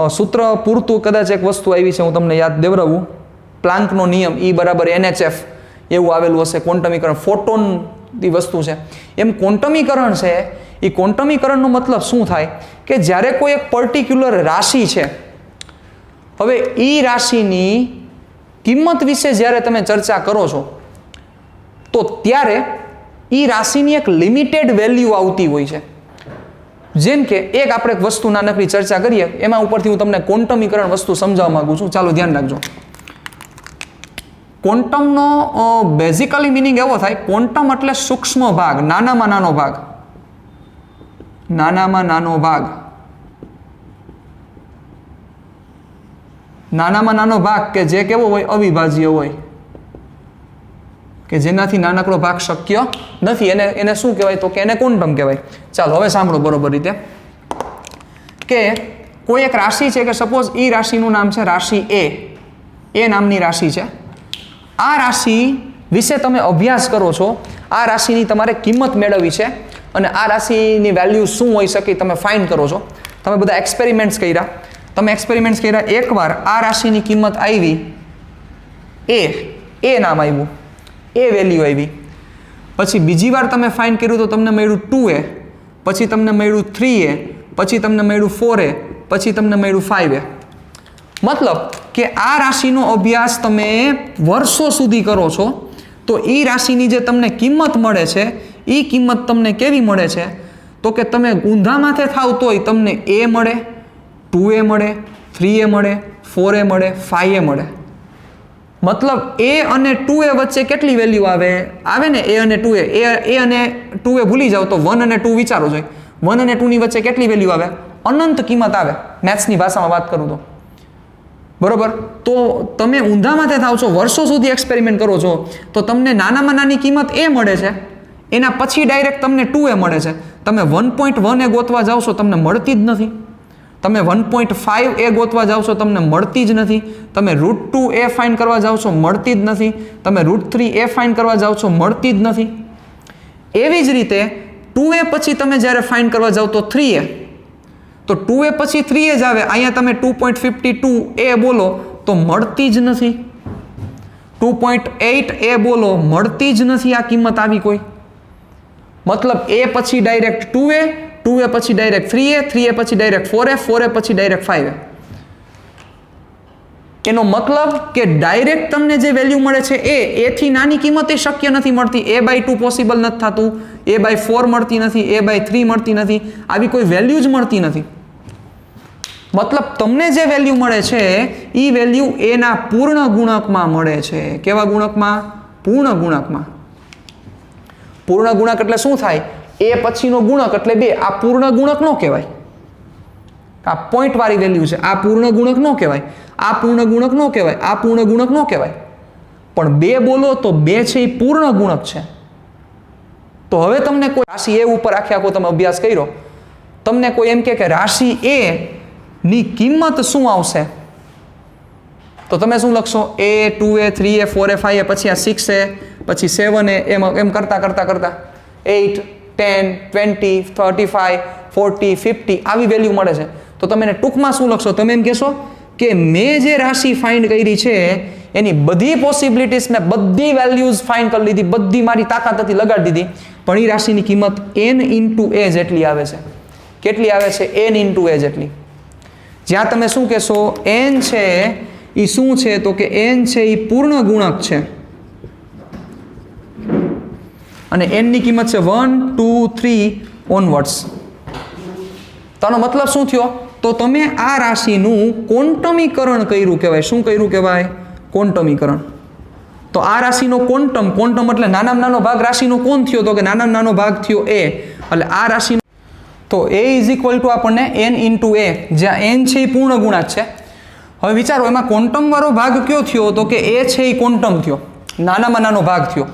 સૂત્ર પૂરતું કદાચ એક વસ્તુ આવી છે, હું તમને યાદ દેવડાવું. પ્લાન્કનો નિયમ E = NHF એવું આવેલું હશે ક્વોન્ટમીકરણ. ફોટોનની વસ્તુ છે. એમ ક્વોન્ટમીકરણ છે એ ક્વોન્ટમીકરણનો મતલબ શું થાય કે જ્યારે કોઈ એક પર્ટિક્યુલર રાશિ છે, હવે એ રાશિની કિંમત વિશે જ્યારે તમે ચર્ચા કરો છો તો ત્યારે એ રાશિની એક લિમિટેડ વેલ્યુ આવતી હોય છે. જેમ કે એક આપણે એક વસ્તુ નાનકડી ચર્ચા કરીએ, એમાં ઉપરથી હું તમને ક્વોન્ટમીકરણ વસ્તુ સમજાવવા માંગુ છું. ચાલો ધ્યાન રાખજો. ક્વોન્ટમનો બેઝિકલી મિનિંગ એવો થાય, ક્વોન્ટમ એટલે સૂક્ષ્મ ભાગ, નાનામાં નાનો ભાગ, નાનામાં નાનો ભાગ, નાનામાં નાનો ભાગ કે જે કેવો હોય? અવિભાજ્ય હોય, કે જેનાથી નાનકડો ભાગ શક્ય નથી. એને શું કહેવાય? તો કે એને ક્વોન્ટમ કહેવાય. ચાલો હવે સાંભળો બરોબર રીતે કે કોઈ એક રાશિ છે કે સપોઝ એ રાશિનું નામ છે રાશિ એ નામની રાશિ છે. આ રાશિ વિશે તમે અભ્યાસ કરો છો, આ રાશિની તમારે કિંમત મેળવવી છે અને આ રાશિની વેલ્યુ શું હોઈ શકે તમે ફાઇન્ડ કરો છો. તમે બધા એક્સપેરિમેન્ટ્સ કર્યા, એકવાર આ રાશિની કિંમત આવી, એ નામ આવ્યું, એ વેલ્યુ આવી. પછી બીજી વાર તમે ફાઇન્ડ કર્યું તો તમને મળ્યું 2a, પછી તમને મળ્યું 3a, પછી તમને મળ્યું 4a, પછી તમને મળ્યું 5a. મતલબ કે આ રાશિનો અભ્યાસ તમે વર્ષો સુધી કરો છો તો એ રાશિની જે તમને કિંમત મળે છે એ કિંમત તમને કેવી મળે છે તો કે તમે ઊંધા માથે થાવ તોય તમને એ મળે, 2a મળે, 3a મળે, 4a મળે, 5a મળે. મતલબ a અને 2a વચ્ચે કેટલી વેલ્યુ આવે ને a અને 2a. a અને 2a ભૂલી જાવ તો 1 અને 2 વિચારો જોઈએ. 1 અને 2 ની વચ્ચે કેટલી વેલ્યુ આવે? અનંત કિંમત આવે, મેથ્સની ભાષામાં વાત કરું તો. બરોબર? તો તમે ઊંધા માથે થાવ છો, વર્ષો સુધી એક્સપેરિમેન્ટ કરો છો, તો તમને નાનામાં નાની કિંમત a મળે છે, એના પછી ડાયરેક્ટ તમને 2a મળે છે. તમે 1.1 એ ગોતવા જાવ છો, તમને મળતી જ નથી. તમે 1.5 એ ગોતવા જાવ છો, તમને મળતી જ નથી. તમે √2a ફાઇન્ડ કરવા જાવ છો, મળતી જ નથી. તમે √3a ફાઇન્ડ કરવા જાવ છો, મળતી જ નથી. એવી જ રીતે 2a પછી તમે જ્યારે ફાઇન્ડ કરવા જાવ તો 3a, તો 2a પછી 3a જ આવે. અહીંયા તમે 2.52a બોલો તો મળતી જ નથી. 2.8a બોલો, મળતી જ નથી આ કિંમત આવી કોઈ. મતલબ a પછી ડાયરેક્ટ 2a, 2a પછી ડાયરેક્ટ 3a, 3a પછી ડાયરેક્ટ 4a, 4a પછી ડાયરેક્ટ 5a. એનો મતલબ કે ડાયરેક્ટ તમને જે વેલ્યુ મળે છે એ થી નાની કિંમત એ શક્ય નથી મળતી. a/2 પોસિબલ નથી થતું, a/4 મળતી નથી, a/3 મળતી નથી, આવી કોઈ વેલ્યુ જ મળતી નથી. મતલબ તમને જે વેલ્યુ મળે છે એ વેલ્યુ a ના પૂર્ણ ગુણકમાં મળે છે. કેવા ગુણકમાં? પૂર્ણ ગુણકમાં. પૂર્ણ ગુણક એટલે શું થાય? a પછીનો ગુણક એટલે 2. આ પૂર્ણ ગુણક ન કહેવાય, આ પોઈન્ટ વાળી વેલ્યુ છે. આ પૂર્ણ ગુણક ન કહેવાય, આ પૂર્ણ ગુણક ન કહેવાય, આ પૂર્ણ ગુણક ન કહેવાય. પણ 2 બોલો તો 2 છે એ પૂર્ણ ગુણક છે. તો હવે તમને કોઈ રાશિ a ઉપર આખો તમે અભ્યાસ કર્યો, તમને કોઈ એમ કે રાશિ a ની કિંમત શું આવશે, તો તમે શું લખશો? a, 2a, 3a, 4a, 5a, પછી આ 6a, પછી 7a, એમ કરતા 8, 10, 20, 35, 40, 50 આવી વેલ્યુ મળે છે. તો તમે એને ટૂંકમાં શું લખશો? તમે એમ કહેશો કે મેં જે રાશિ ફાઇન્ડ કરી છે એની બધી પોસિબિલિટીઝ મેં બધી વેલ્યુઝ ફાઇન્ડ કરી લીધી, બધી મારી તાકાત હતી લગાડી દીધી, પણ એ રાશિની કિંમત n × a જેટલી આવે છે. કેટલી આવે છે? n × a જેટલી. જ્યાં તમે શું કહેશો? n છે એ શું છે? તો કે n છે એ પૂર્ણ ગુણક છે અને n ની કિંમત છે 1, 2, 3 ઓનવર્ડ્સ. તેનો મતલબ શું થયો? તો તમે આ રાશિનું ક્વોન્ટમીકરણ કર્યું કહેવાય. શું કર્યું કહેવાય? ક્વોન્ટમીકરણ. તો આ રાશિનો ક્વોન્ટમ એટલે નાનામાં નાનો ભાગ રાશિનો કોણ થયો? તો કે નાનામાં નાનો ભાગ થયો a. એટલે આ રાશિ તો a = આપણને n × a, જ્યાં n છે એ પૂર્ણ ગુણાંક છે. હવે વિચારો એમાં ક્વોન્ટમ વાળો ભાગ કયો થયો? તો કે a છે એ ક્વોન્ટમ થયો, નાનામાં નાનો ભાગ થયો.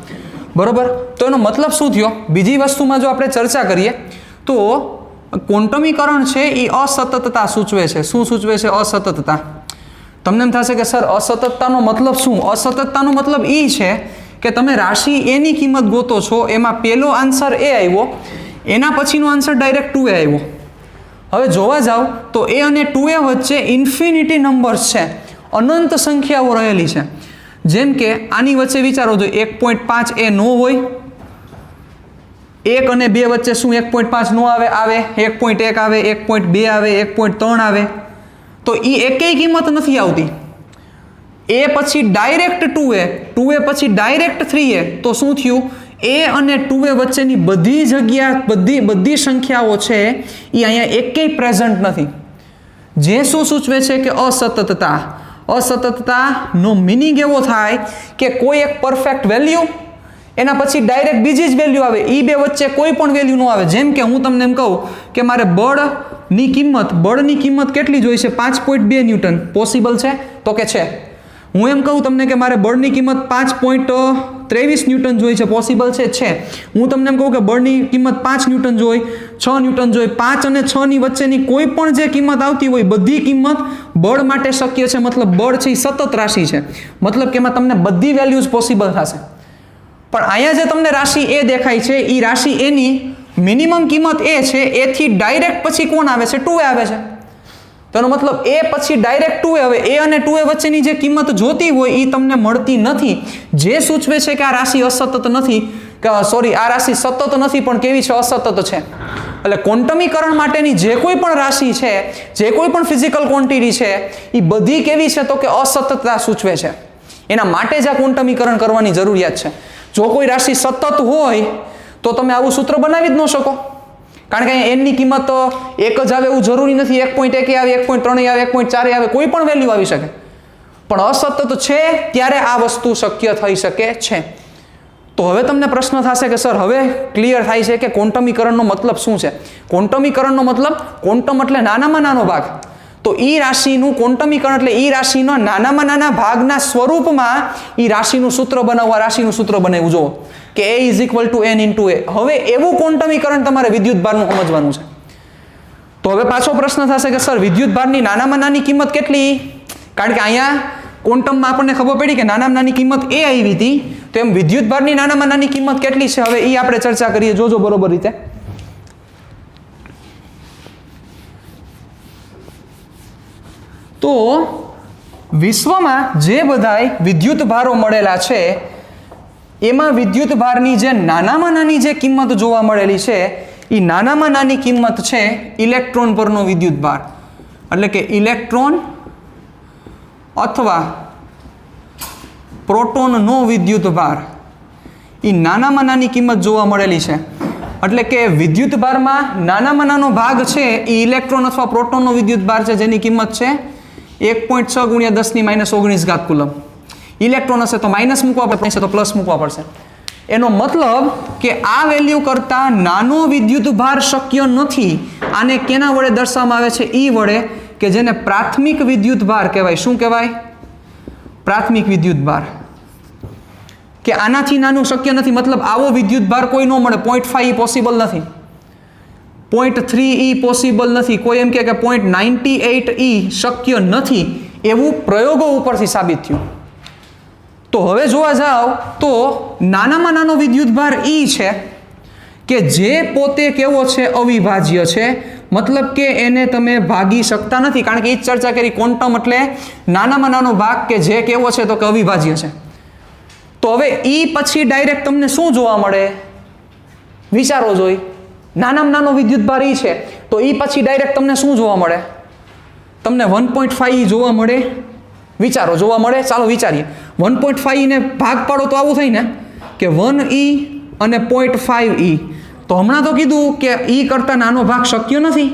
બરોબર? તો એનો મતલબ શું થયો? બીજી વસ્તુમાં જો આપણે ચર્ચા કરીએ તો ક્વોન્ટમીકરણ છે એ અસતતતા સૂચવે છે. શું સૂચવે છે? અસતતતા. તમને એમ થશે કે સર અસતતતાનો મતલબ શું? અસતતતાનો મતલબ એ છે કે તમે રાશિ a ની કિંમત ગોતો છો, એમાં પહેલો આન્સર a આવ્યો, એના પછીનો આન્સર ડાયરેક્ટ 2a આવ્યો. હવે જોવા જાવ તો a અને 2a વચ્ચે ઇન્ફિનિટી નંબર્સ છે, અનંત સંખ્યાઓ રહેલી છે. જેમ કે આની વચ્ચે વિચારો જો 1.5 એ નો હોય, 1 અને 2 વચ્ચે શું 1.5 નો આવે? આવે. 1.1 આવે, 1.2 આવે, 1.3 આવે. તો એ એકેય કિંમત નથી આવતી. a પછી ડાયરેક્ટ 2a, 2a પછી ડાયરેક્ટ 3a. તો શું થયું? a અને 2a વચ્ચેની બધી જગ્યા, બધી સંખ્યાઓ છે એ અહીંયા એકેય પ્રેઝન્ટ નથી. જે શું સૂચવે છે કે અસતતતા. અસતતતાનો મિનિંગ એવો થાય કે કોઈ એક પરફેક્ટ વેલ્યુ, એના પછી ડાયરેક્ટ બીજી જ વેલ્યુ આવે, એ બે વચ્ચે કોઈ પણ વેલ્યુ ન આવે. જેમ કે હું તમને એમ કહું કે મારે બળની કિંમત કેટલી જોઈ છે? 5.2 ન્યૂટન. પોસિબલ છે? તો કે છે. હું એમ કહું તમને કે મારે બળની કિંમત 5.23 ન્યૂટન જોઈ છે. પોસિબલ છે? છે. હું તમને એમ કહું કે બળની કિંમત 5 ન્યૂટન જોઈ, 6 ન્યૂટન જોઈ. 5 અને 6 ની વચ્ચેની કોઈ પણ જે કિંમત આવતી હોય બધી કિંમત બળ માટે શક્ય છે. મતલબ બળ છે એ સતત રાશિ છે, મતલબ કે એમાં તમને બધી વેલ્યુઝ પોસિબલ થશે. પણ અહીંયા જે તમને રાશિ a દેખાય છે એ રાશિ a ની મિનિમમ કિંમત a છે. a થી ડાયરેક્ટ પછી કોણ આવે છે? 2a આવે છે. તેનો મતલબ a પછી ડાયરેક્ટ 2a. હવે a અને 2a વચ્ચેની જે કિંમત જોતી હોય એ તમને મળતી નથી, જે સૂચવે છે કે આ રાશિ અસતત નથી, સોરી આ રાશિ સતત નથી પણ કેવી છે? અસતત છે. એટલે ક્વોન્ટમીકરણ માટેની જે કોઈ પણ રાશિ છે, જે કોઈ પણ ફિઝિકલ ક્વોન્ટિટી છે એ બધી કેવી છે? તો કે અસતતતા સૂચવે છે. એના માટે જ આ ક્વોન્ટમીકરણ કરવાની જરૂરિયાત છે. જો કોઈ રાશિ સતત હોય તો તમે આવું સૂત્ર બનાવી જ ન શકો, કારણ કે અહીંયા એનની કિંમત એક જ આવે એવું જરૂરી નથી. 1.1 આવે, 1.3 આવે, 1.4 આવે, કોઈ પણ વેલ્યુ આવી શકે. પણ અસતત છે ત્યારે આ વસ્તુ શક્ય થઈ શકે છે. તો હવે તમને પ્રશ્ન થશે કે સર હવે ક્લિયર થાય છે કે ક્વોન્ટમીકરણનો મતલબ શું છે. ક્વોન્ટમીકરણનો મતલબ, ક્વોન્ટમ એટલે નાનામાં નાનો ભાગ. તો ઈ રાશિનું ક્વોન્ટમીકરણ એટલે ઈ રાશિનો નાનામાં નાના ભાગના સ્વરૂપમાં ઈ રાશિનું સૂત્ર બનાવવા, રાશિનું સૂત્ર બનાવ્યું. જુઓ કે A = n × A. હવે એવું ક્વોન્ટમીકરણ તમારે વિદ્યુતભારનું સમજવાનું છે. તો હવે પાછો પ્રશ્ન થશે કે સર વિદ્યુતભારની નાનામાં નાની કિંમત કેટલી? કારણ કે અહીંયા ક્વોન્ટમમાં આપણને ખબર પડી કે નાનામાં નાની કિંમત A આવી હતી, તો એમ વિદ્યુતભારની નાનામાં નાની કિંમત કેટલી છે હવે એ આપણે ચર્ચા કરીએ. જોજો બરોબર રીતે. તો વિશ્વમાં જે બધાય વિદ્યુતભારો મળેલા છે એમાં વિદ્યુતભારની જે નાનામાં નાની જે કિંમત જોવા મળેલી છે એ નાનામાં નાની કિંમત છે ઇલેક્ટ્રોન પરનો વિદ્યુતભાર, એટલે કે ઇલેક્ટ્રોન અથવા પ્રોટોનનો વિદ્યુતભાર. એ નાનામાં નાની કિંમત જોવા મળેલી છે. એટલે કે વિદ્યુતભારમાં નાનામાં નાનો ભાગ છે એ ઇલેક્ટ્રોન અથવા પ્રોટોનનો વિદ્યુતભાર છે, જેની કિંમત છે 1.6 × 10⁻19 કુલમ. ઇલેક્ટ્રોન હશે તો માઇનસ મૂકવા પડશે, તો પ્લસ મૂકવા પડશે. એનો મતલબ કે આ વેલ્યુ કરતાં નાનો વિદ્યુતભાર શક્ય નથી. આને કેના વડે દર્શાવવામાં આવે છે? ઈ વડે, કે જેને પ્રાથમિક વિદ્યુતભાર કહેવાય. શું કહેવાય? પ્રાથમિક વિદ્યુતભાર. કે આનાથી નાનું શક્ય નથી, મતલબ આવો વિદ્યુતભાર કોઈ ન મળે. 0.5 પોસિબલ નથી, 0.3 પોસિબલ નથી, કોઈ એમ કે 0.98 શક્ય નથી, એવું પ્રયોગો ઉપરથી સાબિત થયું. તો હવે જોવા જાઓ તો નાનામાં નાનો વિદ્યુતભાર ઈ છે કે જે પોતે કેવો છે? અવિભાજ્ય છે. મતલબ કે એને તમે ભાગી શકતા નથી, કારણ કે એ જ ચર્ચા કરી. ક્વોન્ટમ એટલે નાનામાં નાનો ભાગ કે જે કેવો છે? તો કે અવિભાજ્ય છે. તો હવે ઈ પછી ડાયરેક્ટ તમને શું જોવા મળે? વિચારો જોઈ. નાનામાં નાનો વિદ્યુતભાર ઈ છે તો ઈ પછી ડાયરેક્ટ તમને શું જોવા મળે? તમને 1.5 જોવા મળે. વિચારો, જોવા મળે. ચાલો વિચારીએ. 1.5 ને ભાગ પાડો તો આવું થાય ને કે 1e અને 0.5e. તો હમણાં તો કીધું કે ઈ કરતાં નાનો ભાગ શક્ય નથી.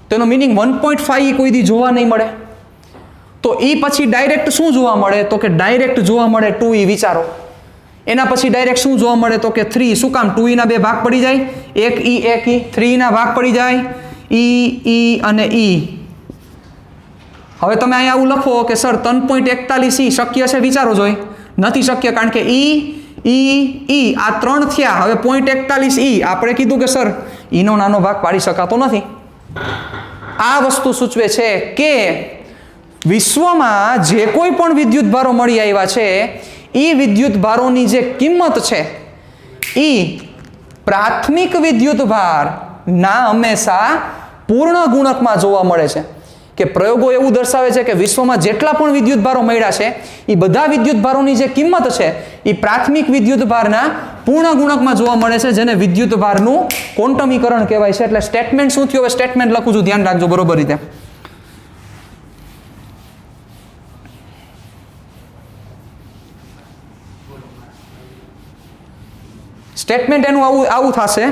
તેનો મિનિંગ 1.5 કોઈ દી જોવા નહીં મળે. તો ઈ પછી ડાયરેક્ટ શું જોવા મળે? તો કે ડાયરેક્ટ જોવા મળે 2e. વિચારો. એના પછી ડાયરેક્ટ શું જોવા મળે? તો કે 3. શું કામ? 2e ના બે ભાગ પડી જાય, 1e 1e. 3e ના ભાગ પડી જાય, e અને e. હવે તમે અહીંયા આવું લખો કે સર 3.41e શક્ય છે? વિચારો જોઈ. નથી શક્ય, કારણ કે ઈ આ 3 થયા. હવે 0.41e આપણે કીધું કે સર ઈનો નાનો ભાગ પાડી શકાતો નથી. આ વસ્તુ સૂચવે છે કે વિશ્વમાં જે કોઈ પણ વિદ્યુતભારો મળી આવ્યા છે એ વિદ્યુતભારોની જે કિંમત છે એ પ્રાથમિક વિદ્યુતભાર ના હંમેશા પૂર્ણ ગુણકમાં જોવા મળે છે. કે પ્રયોગો એવું દર્શાવે છે કે વિશ્વમાં જેટલા પણ વિદ્યુતભારો મળ્યા છે એ બધા વિદ્યુતભારોની જે કિંમત છે એ પ્રાથમિક વિદ્યુતભારના પૂર્ણ ગુણકમાં જોવા મળે છે, જેને વિદ્યુતભારનું ક્વોન્ટમીકરણ કહેવાય છે. એટલે સ્ટેટમેન્ટ શું થયું? હવે સ્ટેટમેન્ટ લખું છું, ધ્યાન રાખજો બરોબર રીતે. સ્ટેટમેન્ટ એનું આવું થશે.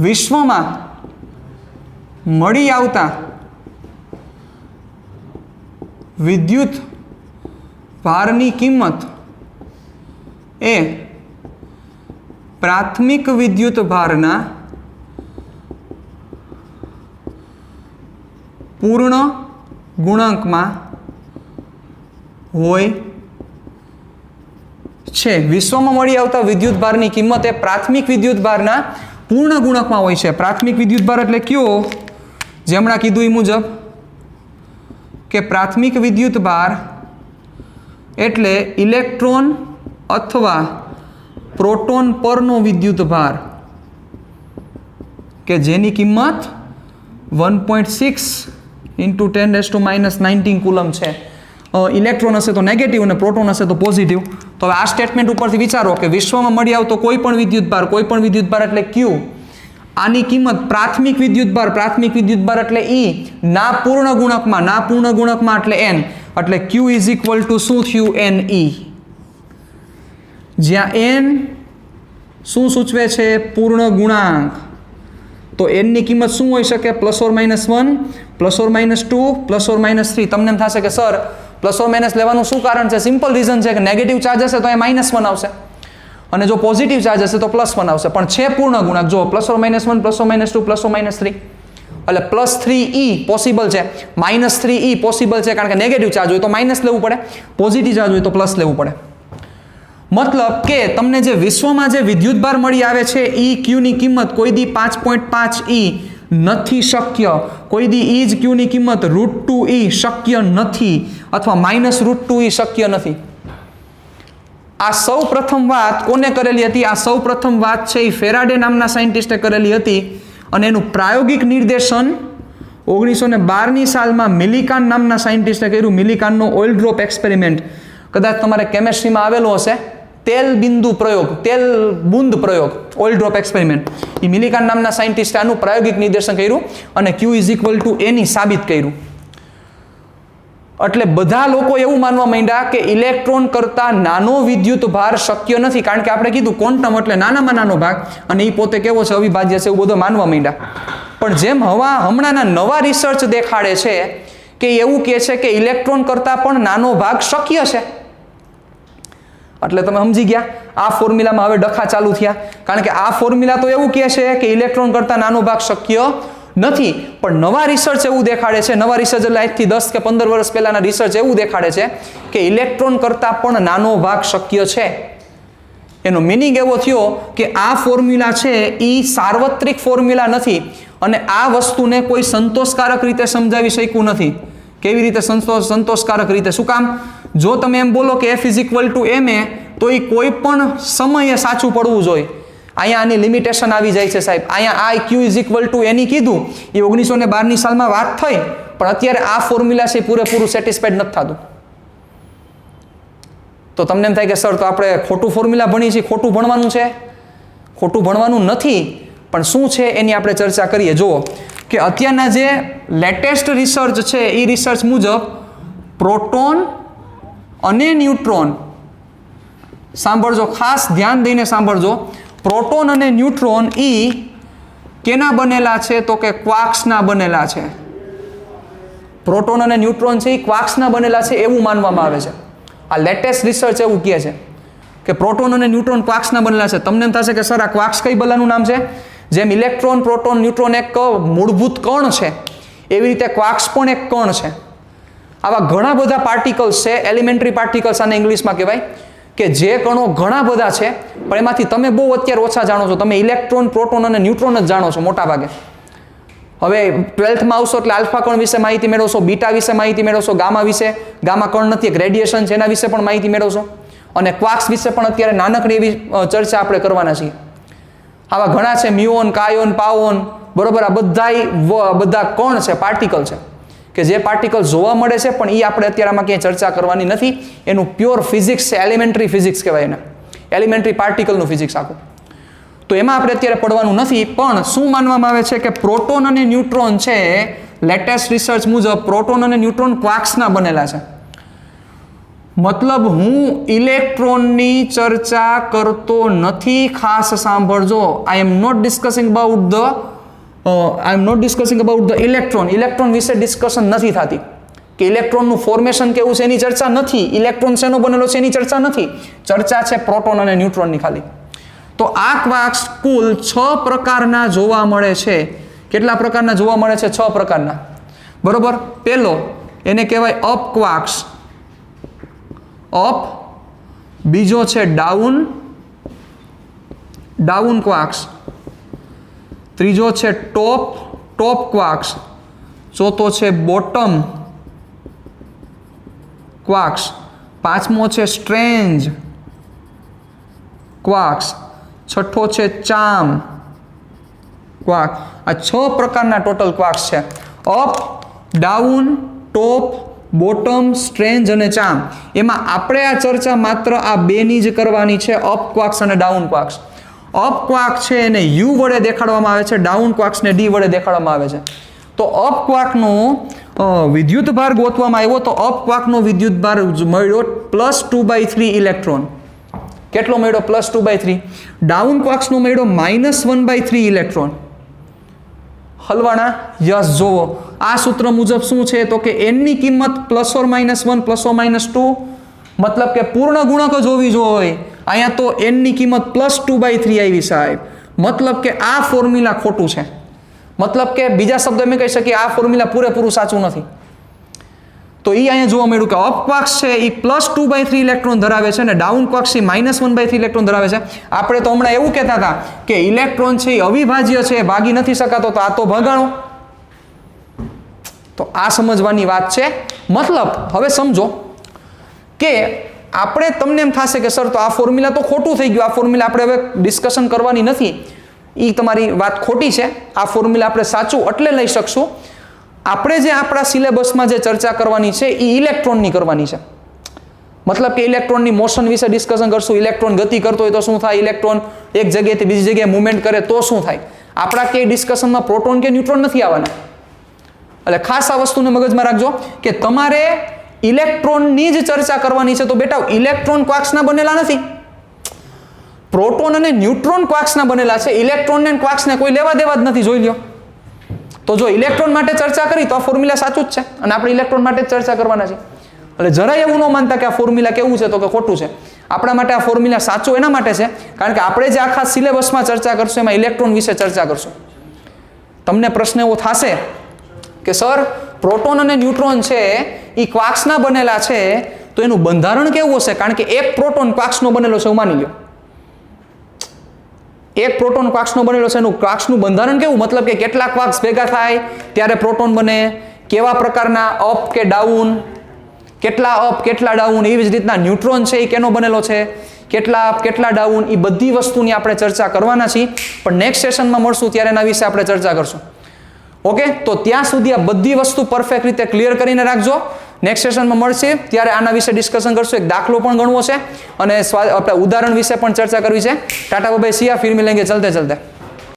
વિશ્વમાં મળી આવતા વિદ્યુત ભારની કિંમત એ પ્રાથમિક વિદ્યુત ભારના પૂર્ણ ગુણાંકમાં હોય છે. વિશ્વમાં મળી આવતા વિદ્યુતભારની કિંમત એ પ્રાથમિક વિદ્યુતભારના પૂર્ણ ગુણકમાં હોય છે. પ્રાથમિક વિદ્યુતભાર એટલે કયો? જે હમણાં કીધું એ મુજબ કે પ્રાથમિક વિદ્યુતભાર એટલે ઇલેક્ટ્રોન અથવા પ્રોટોન પરનો વિદ્યુતભાર કે જેની કિંમત 1.6 × 10⁻19 કુલમ છે. ઇલેક્ટ્રોન હશે તો નેગેટિવ અને પ્રોટોન હશે તો પોઝિટિવ. તો હવે આ સ્ટેટમેન્ટ ઉપરથી વિચારો કે વિશ્વમાં મળી આવતો કોઈ પણ વિદ્યુતભાર એટલે Q, આની કિંમત પ્રાથમિક વિદ્યુતભાર એટલે E ના પૂર્ણ ગુણકમાં એટલે N એટલે Q ઇઝ ઇક્વલ ટુ શું થયું NE, જ્યાં N શું સૂચવે છે પૂર્ણ ગુણાંક, તો N ની કિંમત શું હોઈ શકે +or-1 +or-2 +or-3. તમને એમ થશે કે સર પ્લસ ઓર માઇનસ લેવાનું શું કારણ છે? સિમ્પલ રીઝન છે કે નેગેટિવ ચાર્જ હશે તો એ -1 આવશે અને જો પોઝિટિવ ચાર્જ હશે તો +1 આવશે, પણ છે પૂર્ણ ગુણાંક જો +or-1 +or-2 +or-3 એટલે +3e પોસિબલ છે, -3e પોસિબલ છે કારણ કે નેગેટિવ ચાર્જ હોય તો માઇનસ લેવું પડે, પોઝિટિવ ચાર્જ હોય તો પ્લસ લેવું પડે. મતલબ કે તમને જે વિશ્વમાં જે વિદ્યુતભાર મળી આવે છે EQ ની કિંમત કોઈ દી 5.5e નથી શક્ય, કોઈ દી E જ Q ની કિંમત √2e શક્ય નથી અથવા -√2e શક્ય નથી. આ સૌ પ્રથમ વાત કોને કરેલી હતી? આ સૌ પ્રથમ વાત છે એ ફેરાડે નામના સાયન્ટિસ્ટે કરેલી હતી અને એનું પ્રાયોગિક નિર્દેશન 1912ની સાલમાં મિલિકાન નામના સાયન્ટિસ્ટે કર્યું. મિલિકાનનો ઓઇલ ડ્રોપ એક્સપેરિમેન્ટ કદાચ તમારે કેમેસ્ટ્રીમાં આવેલો હશે, તેલ બુંદ પ્રયોગ ઓઇલ ડ્રોપ એક્સપેરિમેન્ટ. એ મિલિકાન નામના સાયન્ટિસ્ટે આનું પ્રાયોગિક નિર્દેશન કર્યું અને Q is equal to NE સાબિત કર્યું. એટલે બધા લોકો એવું માનવા માંડ્યા કે ઇલેક્ટ્રોન કરતા નાનો વિદ્યુત ભાર શક્ય નથી, કારણ કે આપણે કીધું ક્વોન્ટમ એટલે નાનામાં નાનો ભાગ અને એ પોતે કેવો છે અવિભાજ્ય છે, એવું બધું માનવા માંડ્યા. પણ જેમ હમણાંના નવા રિસર્ચ દેખાડે છે કે એવું કહે છે કે ઇલેક્ટ્રોન કરતા પણ નાનો ભાગ શક્ય છે, એટલે તમે સમજી ગયા આ ફોર્મ્યુલામાં હવે ડખા ચાલુ થયા, કારણ કે આ ફોર્મ્યુલા તો એવું કહે છે કે ઇલેક્ટ્રોન કરતા નાનો ભાગ શક્ય નથી, પણ નવા રિસર્ચ એવું દેખાડે છે, નવા રિસર્ચ એટલે આજથી 10 કે 15 વર્ષ પહેલાના રિસર્ચ એવું દેખાડે છે કે ઇલેક્ટ્રોન કરતા પણ નાનો ભાગ શક્ય છે. એનો મિનિંગ એવો થયો કે આ ફોર્મ્યુલા છે એ સાર્વત્રિક ફોર્મ્યુલા નથી અને આ વસ્તુને કોઈ સંતોષકારક રીતે સમજાવી શક્યું નથી. કેવી રીતે સંતોષકારક રીતે? શું કામ? જો તમે એમ બોલો કે F = ma તો એ કોઈ પણ સમયે સાચું પડવું જોઈએ. અહીંયા આની લિમિટેશન આવી જાય છે સાહેબ. અહીંયા આ Q = NE કીધું એ 1912ની સાલમાં વાત થઈ, પણ અત્યારે આ ફોર્મ્યુલા છે પૂરેપૂરું સેટિસ્ફાઈડ નથી થતું. તો તમને એમ થાય કે સર તો આપણે ખોટું ફોર્મ્યુલા ભણીએ છીએ, ખોટું ભણવાનું છે? ખોટું ભણવાનું નથી, પણ શું છે એની આપણે ચર્ચા કરીએ. જુઓ કે અત્યારના જે લેટેસ્ટ રિસર્ચ છે એ રિસર્ચ મુજબ પ્રોટોન અને ન્યુટ્રોન, સાંભળજો ખાસ ધ્યાન દઈને સાંભળજો, પ્રોટોન અને ન્યુટ્રોન એ કેના બનેલા છે? તો કે ક્વાર્ક્સના બનેલા છે. પ્રોટોન અને ન્યુટ્રોન છે એ ક્વાર્ક્સના બનેલા છે એવું માનવામાં આવે છે. આ લેટેસ્ટ રિસર્ચ એવું કહે છે કે પ્રોટોન અને ન્યુટ્રોન ક્વાર્ક્સના બનેલા છે. તમને એમ થશે કે સર આ ક્વાર્ક્સ કઈ બલાનું નામ છે? જેમ ઇલેક્ટ્રોન, પ્રોટોન, ન્યુટ્રોન એક મૂળભૂત કણ છે, એવી રીતે ક્વાર્ક્સ પણ એક કણ છે. આવા ઘણા બધા પાર્ટિકલ્સ છે, એલિમેન્ટરી પાર્ટિકલ્સ આને ઇંગ્લિશમાં કહેવાય, કે જે કણો ઘણા બધા છે, પણ એમાંથી તમે બહુ અત્યારે ઓછા જાણો છો. તમે ઇલેક્ટ્રોન, પ્રોટોન અને ન્યુટ્રોન જ જાણો છો મોટા ભાગે. હવે 12થમાં આવશો એટલે આલ્ફા કણ વિશે માહિતી મેળવશો, બીટા વિશે માહિતી મેળવશો, ગામા વિશે, ગામા કણ નથી એક રેડિયેશન છે એના વિશે પણ માહિતી મેળવશો, અને ક્વાર્ક્સ વિશે પણ અત્યારે નાનકડી એવી ચર્ચા આપણે કરવાના છીએ. આવા ઘણા છે, મ્યુઓન, કાયોન, પાઓન, બરોબર. આ બધા કણ છે, પાર્ટિકલ છે કે જે પાર્ટિકલ જોવા મળે છે, પણ એ આપણે અત્યારે આમાં ક્યાંય ચર્ચા કરવાની નથી. એનું પ્યોર ફિઝિક્સ છે, એલિમેન્ટરી ફિઝિક્સ કહેવાય એને, એલિમેન્ટરી પાર્ટિકલનું ફિઝિક્સ આખું. તો એમાં આપણે અત્યારે પડવાનું નથી. પણ શું માનવામાં આવે છે કે પ્રોટોન અને ન્યુટ્રોન છે, લેટેસ્ટ રિસર્ચ મુજબ પ્રોટોન અને ન્યુટ્રોન ક્વાર્ક્સના બનેલા છે. મતલબ હું ઇલેક્ટ્રોનની ચર્ચા કરતો નથી, ખાસ સાંભળજો. I am not discussing about the electron. Electron વિશે ડિસ્કશન નથી થતી કે ઇલેક્ટ્રોનનું ફોર્મેશન કેવું છે એની ચર્ચા નથી, ઇલેક્ટ્રોન શેનો બનેલો છે એની ચર્ચા નથી. ચર્ચા છે પ્રોટોન અને ન્યુટ્રોનની ખાલી. તો આ ક્વાર્ક્સ કુલ 6 પ્રકારના જોવા મળે છે. કેટલા પ્રકારના જોવા મળે છે? 6 પ્રકારના, બરોબર. પહેલો એને કહેવાય અપ ક્વાર્ક્સ, અપ. બીજો છે ડાઉન ક્વાર્ક્સ. ત્રીજો છે ટોપ ક્વાર્ક્સ. ચોથો છે બોટમ ક્વાર્ક્સ. પાંચમો છે સ્ટ્રેન્જ ક્વાર્ક્સ. છઠ્ઠો છે ચામ ક્વાર્ક. આ 6 પ્રકારના ટોટલ ક્વાર્ક્સ છે. અપ, ડાઉન, ટોપ, બોટમ, સ્ટ્રેન્જ અને ચામ. એમાં આપણે આ ચર્ચા માત્ર આ બેની જ કરવાની છે, અપ ક્વાર્ક્સ અને ડાઉન ક્વાર્ક્સ. અપ ક્વાર્ક છે એને યુ વડે દેખાડવામાં આવે છે, ડાઉન ક્વાર્ક્સને ડી વડે દેખાડવામાં આવે છે. તો અપ ક્વાર્કનો વિદ્યુત ભાર ગોતવામાં આવ્યો તો અપ ક્વાર્કનો વિદ્યુત ભાર મળ્યો +2/3 ઇલેક્ટ્રોન. કેટલો મળ્યો? +2/3. ડાઉન ક્વાર્ક્સનો મળ્યો -1/3 ઇલેક્ટ્રોન. હલવાણા? યસ. જોવો આ સૂત્ર મુજબ શું છે તો કે n ની કિંમત +or-1 +or-2, મતલબ કે પૂર્ણ ગુણક જ હોવી જોઈએ. અહીંયા તો n ની કિંમત +2/3 આવી સાહેબ. મતલબ કે આ ફોર્મ્યુલા ખોટું છે. મતલબ કે બીજા શબ્દોમાં કહી શકીએ આ ફોર્મ્યુલા પૂરેપૂરું સાચું નથી. તો એ અહીંયા જોવા મળ્યું કે અપ ક્વાર્ક્સ છે એ +2/3 ઇલેક્ટ્રોન ધરાવે છે અને ડાઉન ક્વાર્ક્સ એ -1/3 ઇલેક્ટ્રોન ધરાવે છે. આપણે તો હમણાં એવું કહેતા હતા કે ઇલેક્ટ્રોન છે એ અવિભાજ્ય છે, ભાગી નથી શકાતો, તો આ તો ભગાણો. તો આ સમજવાની વાત છે. મતલબ હવે સમજો કે આપણે તમને એમ થશે કે સર તો આ ફોર્મ્યુલા તો ખોટું થઈ ગયું, આ ફોર્મ્યુલા આપણે હવે ડિસ્કશન કરવાની નથી. એ તમારી વાત ખોટી છે. આ ફોર્મ્યુલા આપણે સાચું એટલે લઈ શકશું, આપણે જે આપણા સિલેબસમાં જે ચર્ચા કરવાની છે એ ઇલેક્ટ્રોનની કરવાની છે. મતલબ કે ઇલેક્ટ્રોનની મોશન વિશે ડિસ્કશન કરશું. ઇલેક્ટ્રોન ગતિ કરતો હોય તો શું થાય, ઇલેક્ટ્રોન એક જગ્યાએથી બીજી જગ્યાએ મુવમેન્ટ કરે તો શું થાય. આપણા કે ડિસ્કશનમાં પ્રોટોન કે ન્યુટ્રોન નથી આવવાના. એટલે ખાસ આ વસ્તુને મગજમાં રાખજો કે તમારે ઇલેક્ટ્રોનની જ ચર્ચા કરવાની છે. તો બેટા ઇલેક્ટ્રોન ક્વાર્ક્સના બનેલા નથી, પ્રોટોન અને ન્યુટ્રોન ક્વાર્ક્સના બનેલા છે. ઇલેક્ટ્રોન અને ક્વાર્ક્સને કોઈ લેવા દેવા જ નથી, જોઈ લ્યો. તો જો ઇલેક્ટ્રોન માટે ચર્ચા કરી તો આ ફોર્મ્યુલા સાચું જ છે અને આપણે ઇલેક્ટ્રોન માટે જ ચર્ચા કરવાના છે. એટલે જરાય એવું ન માનતા કે આ ફોર્મ્યુલા કેવું છે તો કે ખોટું છે. આપણા માટે આ ફોર્મ્યુલા સાચું એના માટે છે કારણ કે આપણે જે આખા સિલેબસમાં ચર્ચા કરશું એમાં ઇલેક્ટ્રોન વિશે ચર્ચા કરશું. તમને પ્રશ્ન એવો થશે કે સર પ્રોટોન અને ન્યુટ્રોન છે એ ક્વાર્ક્સના બનેલા છે તો એનું બંધારણ કેવું હશે? કારણ કે એક પ્રોટોન ક્વાર્ક્સનો બનેલો છે એવું માની લો. એક પ્રોટોન ક્વાર્ક્સનો બનેલો છે, એનું ક્વાર્ક્સનું બંધારણ કેવું? મતલબ કે કેટલા ક્વાર્ક્સ ભેગા થાય ત્યારે પ્રોટોન બને, કેવા પ્રકારના અપ કે ડાઉન, કેટલા અપ કેટલા ડાઉન. એવી જ રીતના ન્યુટ્રોન છે એ કેનો બનેલો છે, કેટલા અપ કેટલા ડાઉન. એ બધી વસ્તુની આપણે ચર્ચા કરવાના છીએ, પણ નેક્સ્ટ સેશનમાં મળશું ત્યારે એના વિશે આપણે ચર્ચા કરશું. ઓકે, તો ત્યાં સુધી આ બધી વસ્તુ પરફેક્ટ રીતે ક્લિયર કરીને રાખજો. નેક્સ્ટ સેશનમાં મળશે ત્યારે આના વિશે ડિસ્કશન કરશું. એક દાખલો પણ ગણવો છે અને આપણે ઉદાહરણ વિશે પણ ચર્ચા કરવી છે. ટાટા બાય બાય, સિયા, ફિર મિલેંગે ચલતે ચલતે.